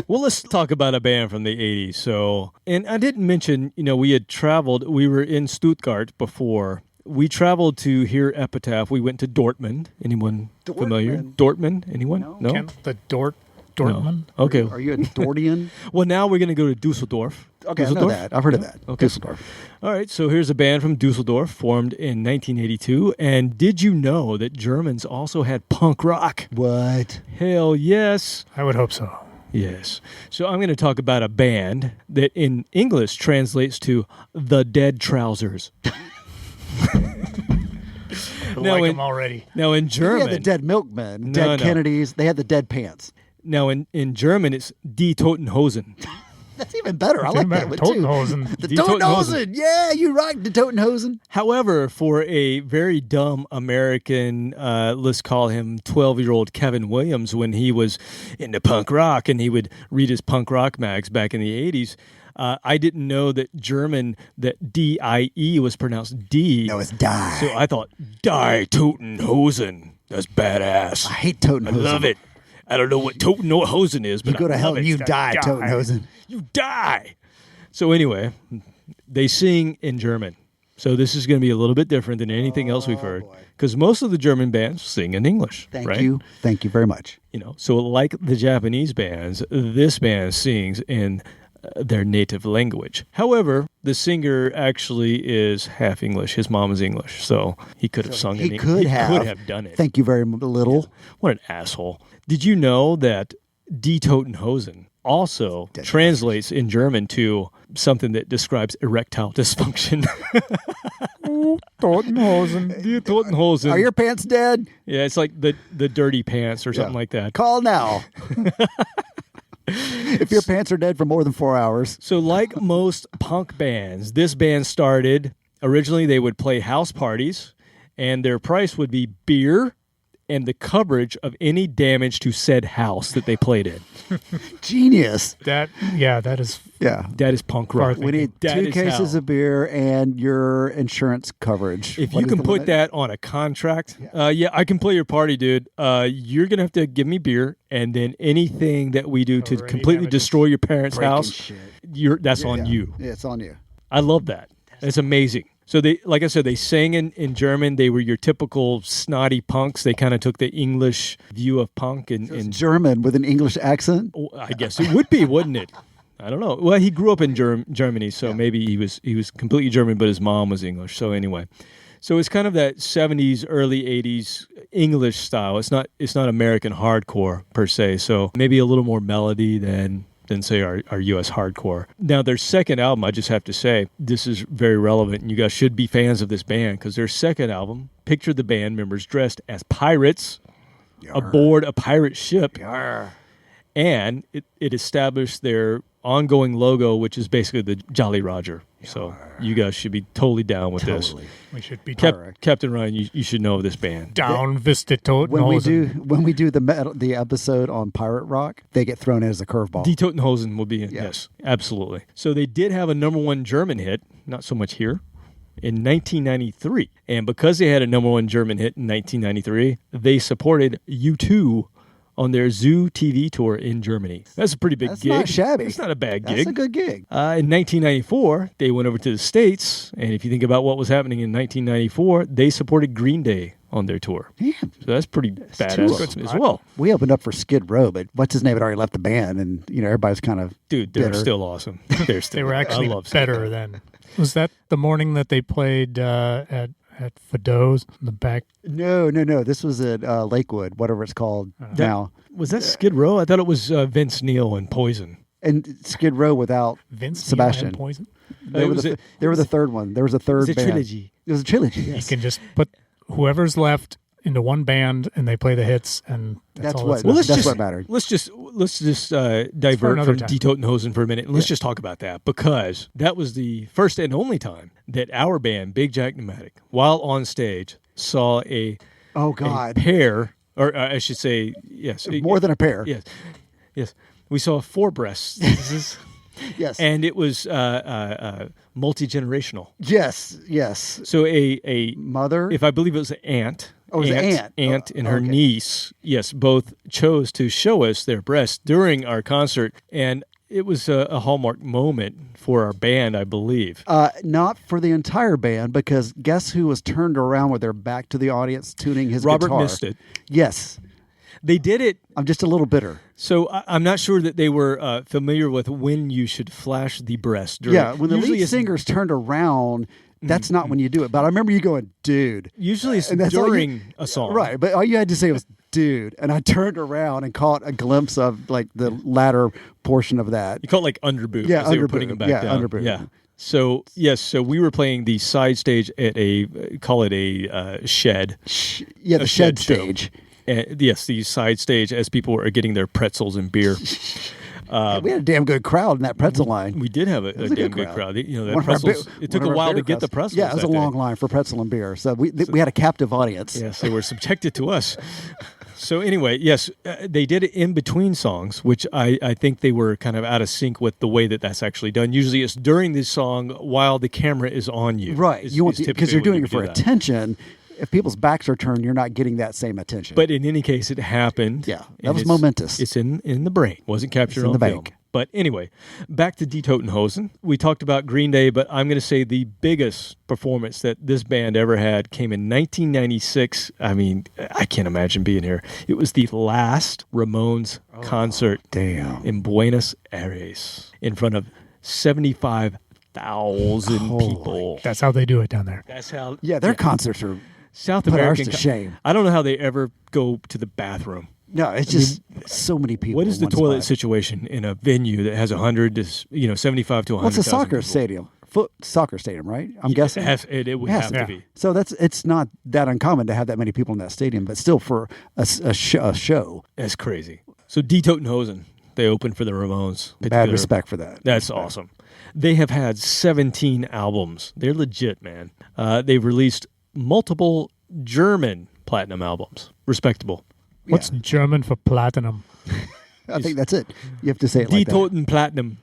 Well, let's talk about a band from the 80s. So, and I didn't mention, we had traveled. We were in Stuttgart before. We traveled to hear Epitaph. We went to Dortmund. Anyone familiar? Dortmund? Anyone? No? The Dortmund? No. Okay. Are you a Dortian? Well, now we're going to go to Dusseldorf. Okay, I know that. I've heard of that. Okay. Dusseldorf. All right, so here's a band from Dusseldorf formed in 1982. And did you know that Germans also had punk rock? What? Hell yes. I would hope so. Yes. So I'm going to talk about a band that in English translates to The Dead Trousers. I like them already. Now in German... They had the Dead Milkmen, Dead Kennedys. They had the Dead Pants. Now in German, it's Die Toten Hosen. That's even better. I like that one, Toten too. Hosen. The Toten Hosen. Yeah, you rock the Toten Hosen. However, for a very dumb American, let's call him 12-year-old Kevin Williams, when he was into punk rock and he would read his punk rock mags back in the 80s, I didn't know that German, that D-I-E was pronounced D. No, it's Die. So I thought, Die Toten Hosen. That's badass. I hate Toten Hosen. I love it. I don't know what Toten or Hosen is, but you go to hell and and you die, Toten Hosen. You die. So anyway, they sing in German. So this is going to be a little bit different than anything else we've heard, because most of the German bands sing in English. Thank you very much. So like the Japanese bands, this band sings in their native language. However, the singer actually is half English. His mom is English, so he could have sung He it. could have done it. Thank you very little. Yeah. What an asshole. Did you know that Die Toten Hosen also translates in German to something that describes erectile dysfunction? Totenhosen. Die Toten Hosen. Are your pants dead? Yeah, it's like the dirty pants or something like that. Call now. If your pants are dead for more than 4 hours. So like most punk bands, this band started, originally they would play house parties, and their price would be beer and the coverage of any damage to said house that they played in. Genius. That is Yeah. That is punk rock. We need That 2 is cases hell. of beer and your insurance coverage. If What you is can the put limit? that on a contract, I can play your party, dude. You're going to have to give me beer, and then anything that we do to Already completely damages. destroy your parents' Breaking house, shit. that's on you. Yeah, it's on you. I love that. It's amazing. So they, like I said, they sang in German. They were your typical snotty punks. They kind of took the English view of punk and German with an English accent. I guess it would be, wouldn't it? I don't know. Well, he grew up in Germany, so maybe he was completely German, but his mom was English. So anyway, so it's kind of that 70s, early 80s English style. It's not American hardcore per se. So maybe a little more melody than say our U.S. hardcore. Now, their second album, I just have to say, this is very relevant, and you guys should be fans of this band, because their second album pictured the band members dressed as pirates aboard a pirate ship, and it established their ongoing logo, which is basically the Jolly Roger. So you guys should be totally down with this. we should be Captain Ryan, you should know of this band. down Vista Totenhosen. When we do the episode on pirate rock, they get thrown in as a curveball. Die Totenhosen will be in. Yes, absolutely. So they did have a number one German hit, not so much here, in 1993. And because they had a number one German hit in 1993, they supported U2 on their Zoo TV tour in Germany. That's a pretty big gig. That's not shabby. It's not a bad gig. That's a good gig. In 1994, they went over to the States, and if you think about what was happening in 1994, they supported Green Day on their tour. Yeah. So that's pretty badass as well. We opened up for Skid Row, but what's his name had already left the band, and everybody's kind of Dude, they're bitter. still awesome. They were actually I love better than. Was that the morning that they played at Fido's in the back? No. This was at Lakewood, whatever it's called now. Was that Skid Row? I thought it was Vince Neil and Poison. And Skid Row without Vince Neil Sebastian. and Poison? They were the third one. There was a third It was a band. trilogy. It was a trilogy. You Yes. can just put whoever's left into one band and they play the hits, and that's all what. that's left. That's what mattered. Let's just divert another from time. Die Totenhosen for a minute, and let's just talk about that, because that was the first and only time that our band, Big Jack Pneumatic, while on stage, saw a pair, or I should say, yes, More than a pair. Yes, we saw 4 breasts. Yes. And it was multi-generational. Yes. So a Mother. if I believe it was an aunt. Oh, it was an aunt. And her niece, yes, both chose to show us their breasts during our concert, and it was a hallmark moment for our band, I believe. Not for the entire band, because guess who was turned around with their back to the audience tuning his Robert guitar? missed it. Yes. They did it. I'm just a little bitter. So I'm not sure that they were familiar with when you should flash the breast. Yeah, when the usually lead it's- singer's turned around, that's not when you do it. But I remember you going, dude. Usually it's And that's all during a song. Right, but all you had to say was, dude. And I turned around and caught a glimpse of like the latter portion of that. You call it like underboot. Yeah, as they were underboot. putting them back Yeah, down. underboot. Yeah. So, yes, so we were playing the side stage at call it a shed. Yeah, the A shed show. stage. Yes, the side stage as people were getting their pretzels and beer. We had a damn good crowd in that pretzel line. We did have a was a damn good good crowd. You know, One that of our pretzels, big- it took one a of our while to bigger get the crowds. pretzels. Yeah, it was a that day. long line for pretzel and beer. So we had a captive audience. Yes, they were subjected to us. So anyway, yes, they did it in between songs, which I think they were kind of out of sync with the way that that's actually done. Usually it's during the song while the camera is on you. Right. is- You want is because typically you're when doing you it for do that. attention. If people's backs are turned, you're not getting that same attention. But in any case, it happened. Yeah, that and was it's- momentous. It's in the brain. Wasn't captured in on the film. bank. But anyway, back to Die Toten Hosen. We talked about Green Day, but I'm going to say the biggest performance that this band ever had came in 1996. I mean, I can't imagine being here. It was the last Ramones concert in Buenos Aires in front of 75,000 people. That's how they do it down there. That's how. Yeah, their concerts are South put ours American. to shame. I don't know how they ever go to the bathroom. No, it's just so many people. What is in the one toilet spot. situation in a venue that has 100 to 75 to 100? Well, it's a soccer stadium, soccer stadium, right? I'm guessing It would have to be. So it's not that uncommon to have that many people in that stadium, but still for a show. That's crazy. So Die Toten Hosen, they opened for the Ramones. Bad respect for that. That's awesome. They have had 17 albums. They're legit, man. They've released multiple German platinum albums. Respectable. What's German for platinum? I think that's it. You have to say it Die like that. Toten Platinum.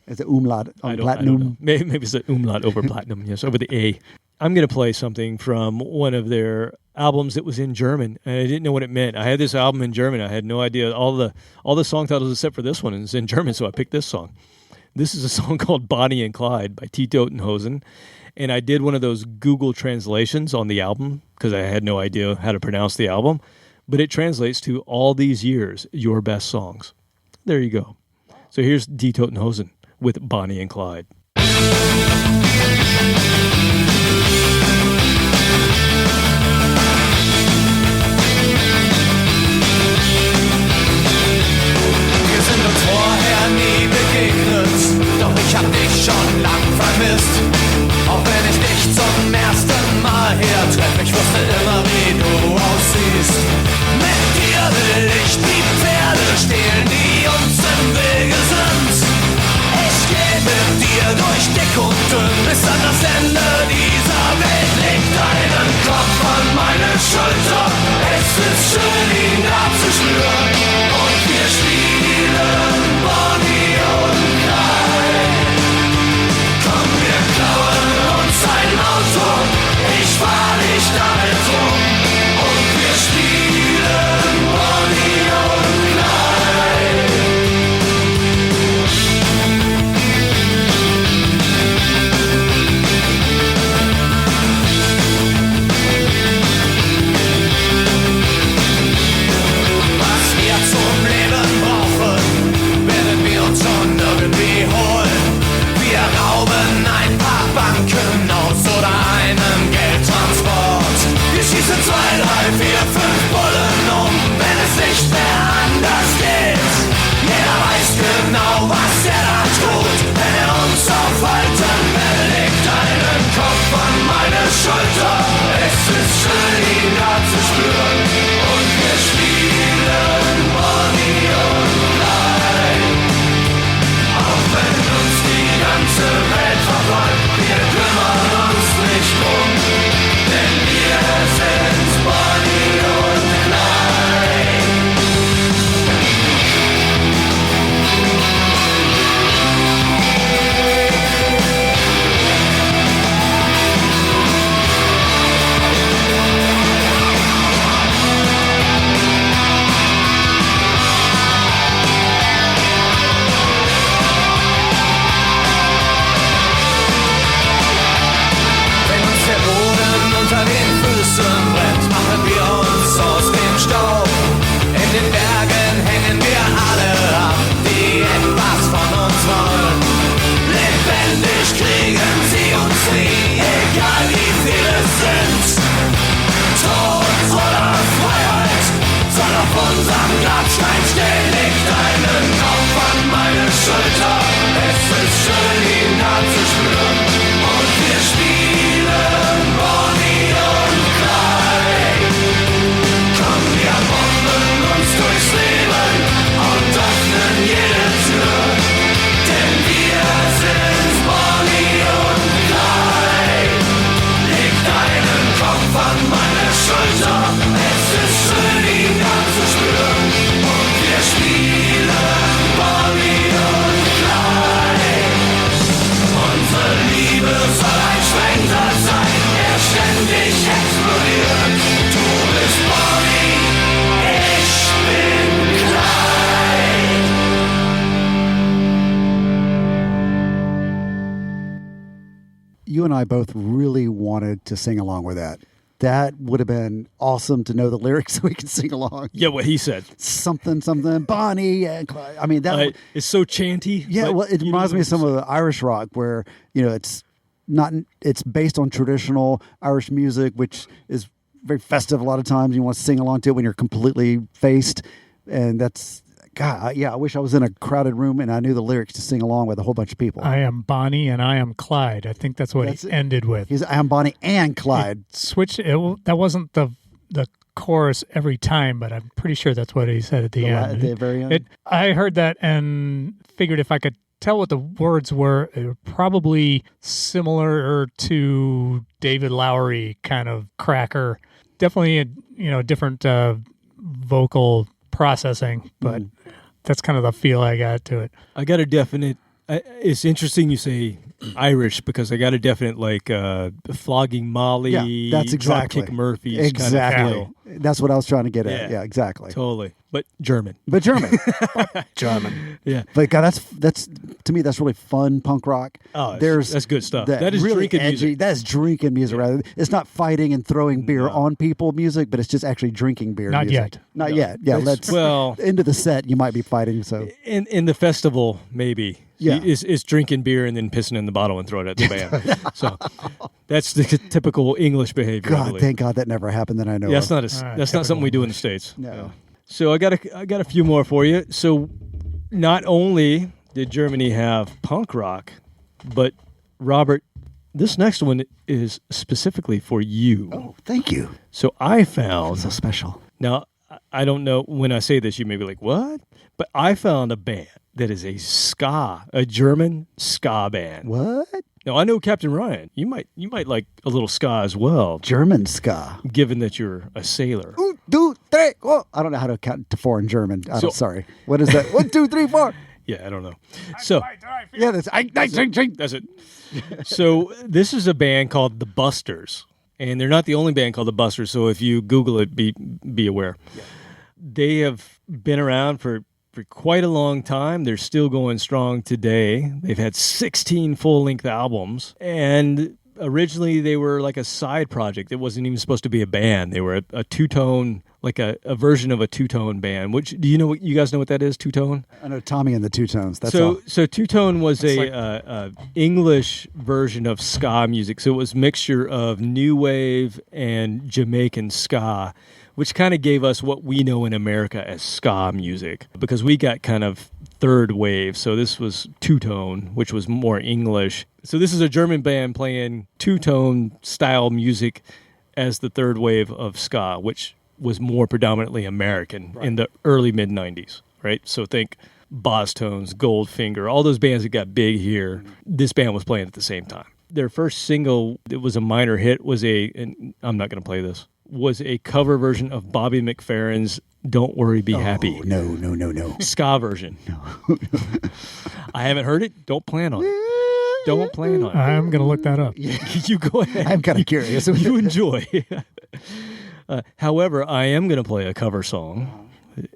It's an umlaut on I platinum. don't know. Maybe it's an umlaut over platinum. Yes, over the A. I'm going to play something from one of their albums that was in German, and I didn't know what it meant. I had this album in German. I had no idea. All the song titles except for this one is in German, so I picked this song. This is a song called Bonnie and Clyde by Die Toten Hosen, and I did one of those Google translations on the album because I had no idea how to pronounce the album, but it translates to all these years, your best songs. There you go. So here's Die Toten Hosen with Bonnie and Clyde. Wir sind uns vorher nie begegnet, doch ich hab dich schon lang vermisst. Auch wenn ich dich zum ersten Mal hier treffe, ich wusste immer, wie du aussiehst. Mit dir will ich die Pferde stehlen, die uns im Wege sind. Ich geh mit dir durch dick und dünn, bis an das Ende dieser Welt. Leg deinen Kopf an meine Schulter, es ist schön, ihn abzuspüren. Und wir spielen Bonnie und Clyde. Komm, wir klauen uns ein Auto, ich fahr dich damit rum. Und wir spielen Bonnie und Clyde. Was wir zum Leben brauchen, werden wir uns schon irgendwie holen. Wir rauben ein paar Banken aus oder einen Geldtransport. I both really wanted to sing along with that. That would have been awesome to know the lyrics so we can sing along. Yeah, what he said. Something, Bonnie and Clyde. I mean, that It's so chanty. yeah, well, it reminds me of some of the Irish rock where, it's based on traditional Irish music, which is very festive a lot of times. You want to sing along to it when you're completely faced. And that's, God, yeah, I wish I was in a crowded room and I knew the lyrics to sing along with a whole bunch of people. I am Bonnie and I am Clyde. I think that's what he ended with. I am Bonnie and Clyde. That wasn't the chorus every time, but I'm pretty sure that's what he said at the end. At the very end? I heard that and figured if I could tell what the words were, they were probably similar to David Lowery kind of cracker. Definitely a different vocal processing, but that's kind of the feel I got to it. I got a definite. It's interesting you say Irish because I got a definite Flogging Molly. Yeah, that's exactly. Dropkick Murphys. Exactly. Kind of feel. That's what I was trying to get at. Yeah, exactly. Totally. But German. German. Yeah. But God, that's to me that's really fun punk rock. Oh, that's good stuff. That is really drinking edgy, music. That is drinking music. Rather, it's not fighting and throwing beer on people music, but it's just actually drinking beer. Not music. yet. Not yet. Yeah. Let's into the set. You might be fighting. So in the festival, maybe. Yeah. Is drinking beer and then pissing in the bottle and throwing it at the band. So that's the typical English behavior. God, thank God that never happened that I know. That's of. not something we do in the States. No. Yeah. So I got a few more for you. So not only did Germany have punk rock, but Robert, this next one is specifically for you. Oh, thank you. So I found So special. Now I don't know when I say this, you may be like, what? But I found a band that is a German ska band. What? Now I know Captain Ryan. You might like a little ska as well, German ska. given that you're a sailor. 1, 2, 3, 4. I don't know how to count to 4 in German. Sorry. What is that? 1, 2, 3, 4. Yeah, I don't know. So Yeah, that's that's it. So this is a band called the Busters, and they're not the only band called the Busters. So if you Google it, be aware. Yeah. They have been around for quite a long time. They're still going strong today. They've had 16 full-length albums, and originally they were like a side project. It wasn't even supposed to be a band. They were a two-tone, like a version of a two-tone band. Which you guys know what that is? Two-tone? I know Tommy and the Two Tones. That's all. So two-tone was a English version of ska music. So it was a mixture of new wave and Jamaican ska, which kind of gave us what we know in America as ska music, because we got kind of third wave. So this was two-tone, which was more English. So this is a German band playing two-tone style music as the third wave of ska, which was more predominantly American in the early mid-90s, right? So think Boss Tones, Goldfinger, all those bands that got big here, this band was playing at the same time. Their first single, it was a minor hit, and I'm not going to play this, was a cover version of Bobby McFerrin's Don't Worry, Be Happy. No. Ska version. No. I haven't heard it. Don't plan on it. Don't plan on it. I'm going to look that up. You go ahead. I'm kind of curious. You enjoy. However, I am going to play a cover song.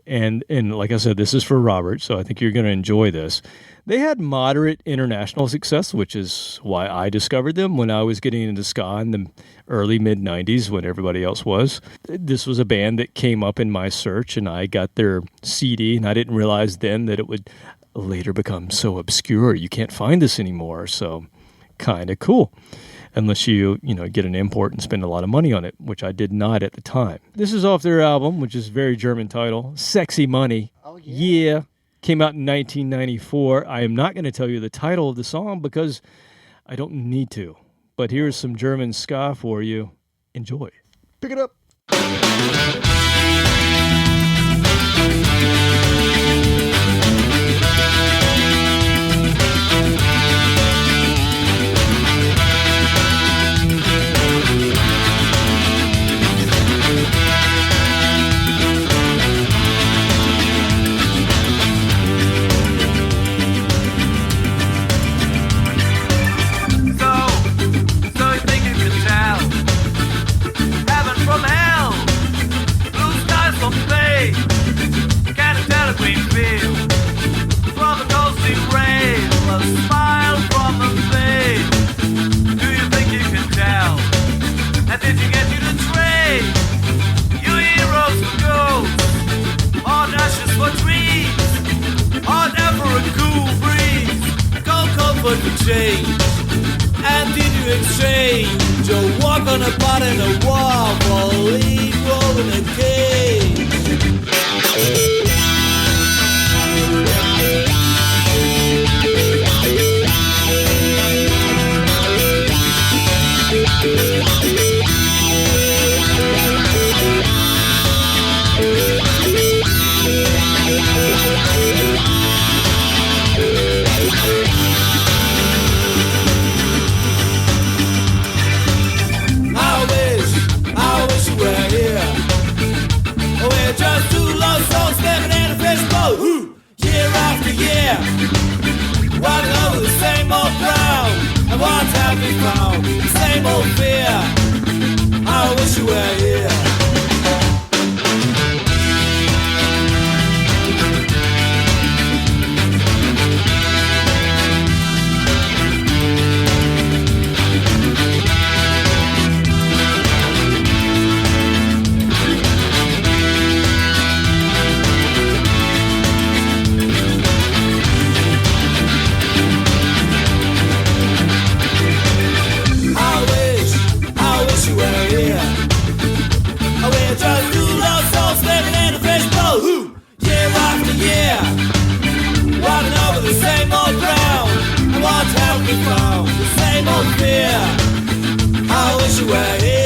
And like I said, this is for Robert, so I think you're going to enjoy this. They had moderate international success, which is why I discovered them when I was getting into ska in the early mid-90s when everybody else was. This was a band that came up in my search, and I got their CD, and I didn't realize then that it would later become so obscure. You can't find this anymore, so kind of cool. Unless you get an import and spend a lot of money on it, which I did not at the time. This is off their album, which is a very German title, Sexy Money. Oh, yeah. Yeah. Came out in 1994. I am not going to tell you the title of the song because I don't need to. But here's some German ska for you. Enjoy. Pick it up. So you think you can tell heaven from hell? the change? And did you exchange your walk on a pot in a wall for a lead roll in a cage? I wish you were here. We're just two lost souls living in a fishbowl, year after year, walking over the same old ground. And what have we found? The same old fear. I wish you were here. Just two lost souls living in a fishbowl, year after year, walking over the same old ground. And what have we found? The same old fear. I wish you were here.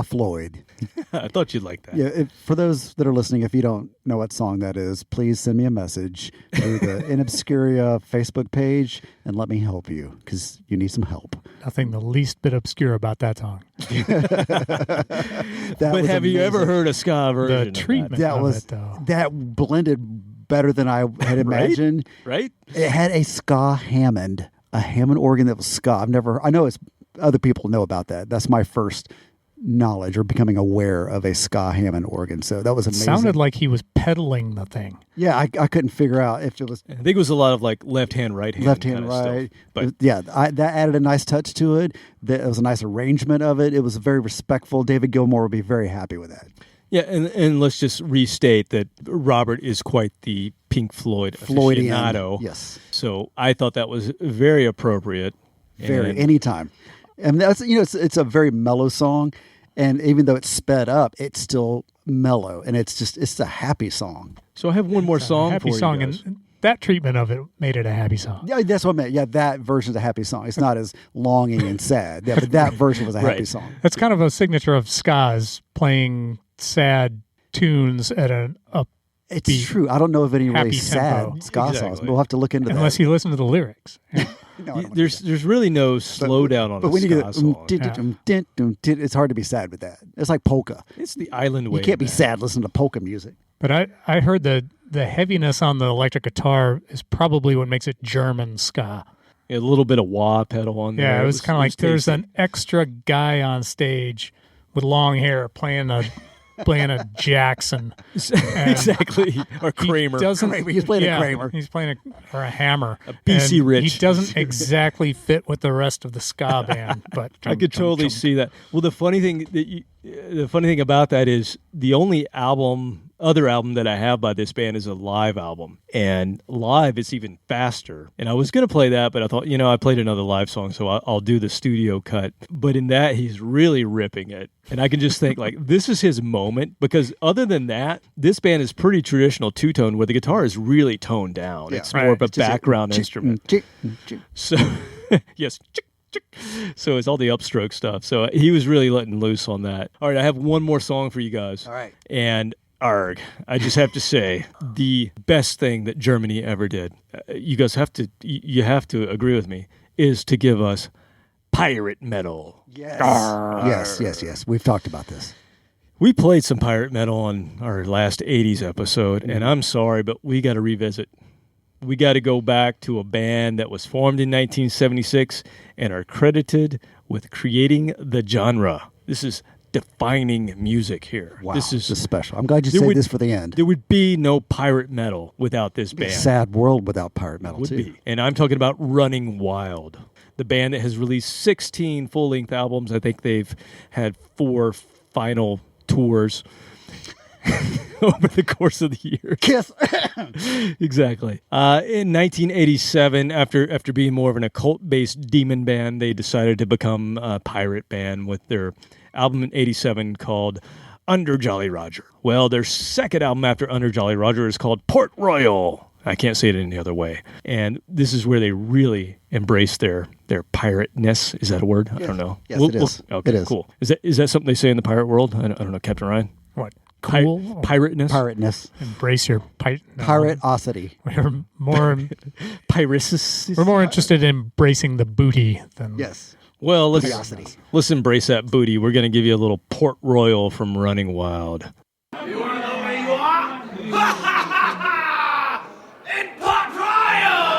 Floyd. I thought you'd like that. Yeah, for those that are listening, if you don't know what song that is, please send me a message through the InObscuria Facebook page and let me help you because you need some help. Nothing the least bit obscure about that song. But have you ever heard a ska version? The treatment that of was it, though. that blended better than I had imagined. Right? It had a ska Hammond, a Hammond organ that was ska. I know it's other people know about that. That's my first knowledge or becoming aware of a ska Hammond organ. So that was amazing. Sounded like he was pedaling the thing. Yeah, I couldn't figure out if it was I think it was a lot of like left hand, right hand. left hand, kind of right. stuff. But Yeah, that added a nice touch to it. It was a nice arrangement of it. It was very respectful. David Gilmour would be very happy with that. yeah, and let's just restate that Robert is quite the Pink Floyd aficionado. Yes. So I thought that was very appropriate. Very And- anytime. And that's it's a very mellow song, and even though it's sped up, it's still mellow, and it's a happy song. So I have one more song Happy for song, you guys. and that treatment of it made it a happy song. Yeah, that's what I meant. Yeah, that version's a happy song. It's not as longing and sad. Yeah, but that version was a happy Right. song. That's kind of a signature of ska, is playing sad tunes at an up. It's Beat. true. I don't know of any really Happy sad tempo. ska songs. Exactly. We'll have to look into Unless that. you listen to the lyrics. No, I don't wanna do that. There's really no slowdown on But a when you ska get song. it's hard to be sad with that. It's like polka. It's the island way. You can't be man. sad listening to polka music. But I heard the heaviness on the electric guitar is probably what makes it German ska. A little bit of wah pedal on there. Yeah, it was kind of like there's tasty. an extra guy on stage with long hair playing a Jackson. And exactly, or Kramer. He doesn't, Kramer. He's playing a Kramer. He's playing a hammer. A BC And Rich. He doesn't exactly fit with the rest of the ska band, but I could totally see that. Well, the funny thing about that is the only album other album that I have by this band is a live album. And live, it's even faster. And I was going to play that, but I thought, I played another live song, so I'll do the studio cut. But in that, he's really ripping it. And I can just think, this is his moment, because other than that, this band is pretty traditional two-tone, where the guitar is really toned down. Yeah, it's more of a background instrument. So, yes, so it's all the upstroke stuff. So he was really letting loose on that. All right, I have one more song for you guys. All right. And arg, I just have to say, the best thing that Germany ever did, you guys have to agree with me, is to give us pirate metal. Yes. Yes. We've talked about this. We played some pirate metal on our last 80s episode, and I'm sorry, but we got to revisit. We got to go back to a band that was formed in 1976 and are credited with creating the genre. This is defining music here. Wow, this is special. I'm glad you saved this for the end. There would be no pirate metal without this band. A sad world without pirate metal, would be. And I'm talking about Running Wild, the band that has released 16 full-length albums. I think they've had 4 final tours over the course of the year. Kiss. Exactly. In 1987, after being more of an occult-based demon band, they decided to become a pirate band with their album in 87 called Under Jolly Roger. Well, their second album after Under Jolly Roger is called Port Royal. I can't say it any other way. And this is where they really embrace their pirateness. Is that a word? Yes. I don't know. Yes, it is. Okay, it is. Cool. Is that something they say in the pirate world? I don't know, Captain Ryan. What? Cool. Pirateness. Pirateness. Embrace your pirateosity. We're more Piracy. We're more interested in embracing the booty than Yes. Well, let's embrace that booty. We're going to give you a little Port Royal from Running Wild. You want to know where you are? In Port Royal!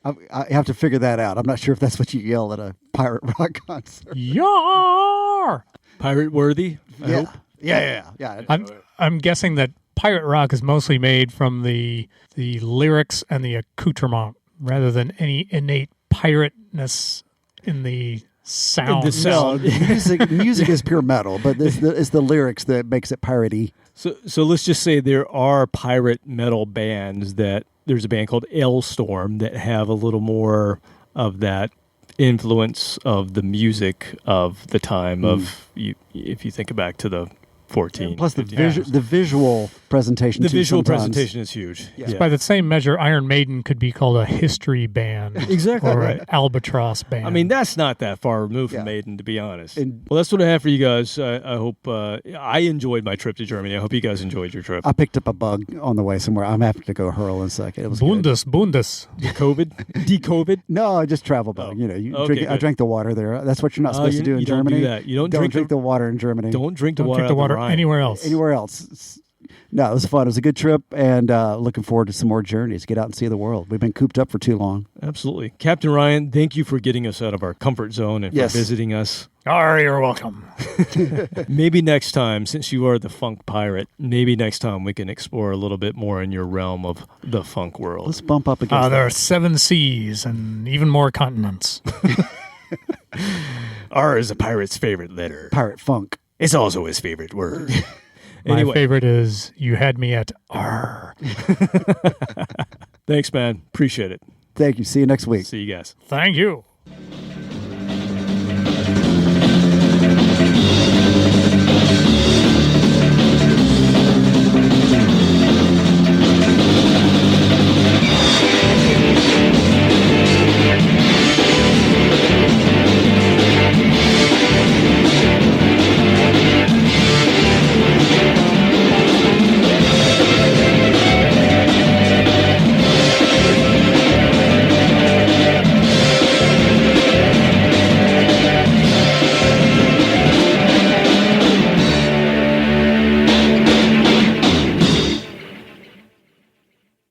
I have to figure that out. I'm not sure if that's what you yell at a pirate rock concert. Yar! Pirate worthy. I hope. Yeah. I'm guessing that pirate rock is mostly made from the lyrics and the accoutrement rather than any innate pirateness in the sound. In the sound. Music is pure metal, but it's the lyrics that makes it piratey. So let's just say there are pirate metal bands that there's a band called Storm that have a little more of that influence of the music of the time of you. If you think back to the 14. Plus the visual presentation. The too, visual sometimes. presentation is huge. Yeah. By the same measure, Iron Maiden could be called a history band. Exactly Or right. an albatross band. I mean, that's not that far removed Yeah. from Maiden, to be honest. And- Well, that's what I have for you guys. I hope I enjoyed my trip to Germany. I hope you guys enjoyed your trip. I picked up a bug on the way somewhere. I'm having to go hurl in a second. It was good. Bundes. De-COVID? No, just travel bug. Oh. You Okay, drink. I good. drank the water there. That's what you're not supposed to do in you don't Germany. do that. You don't drink drink the water in Germany. Don't drink the Don't water drink the out water the Rhine. anywhere else. Anywhere else. No, it was fun. It was a good trip, and looking forward to some more journeys. Get out and see the world. We've been cooped up for too long. Absolutely. Captain Ryan, thank you for getting us out of our comfort zone and Yes. for visiting us. You're welcome. Maybe next time, since you are the funk pirate, maybe next time we can explore a little bit more in your realm of the funk world. Let's bump up against There are 7 seas and even more continents. R is a pirate's favorite letter. pirate funk. It's also his favorite word. My Anyway, favorite is you had me at R. thanks, man. Appreciate it. Thank you. See you next week. See you guys. Thank you.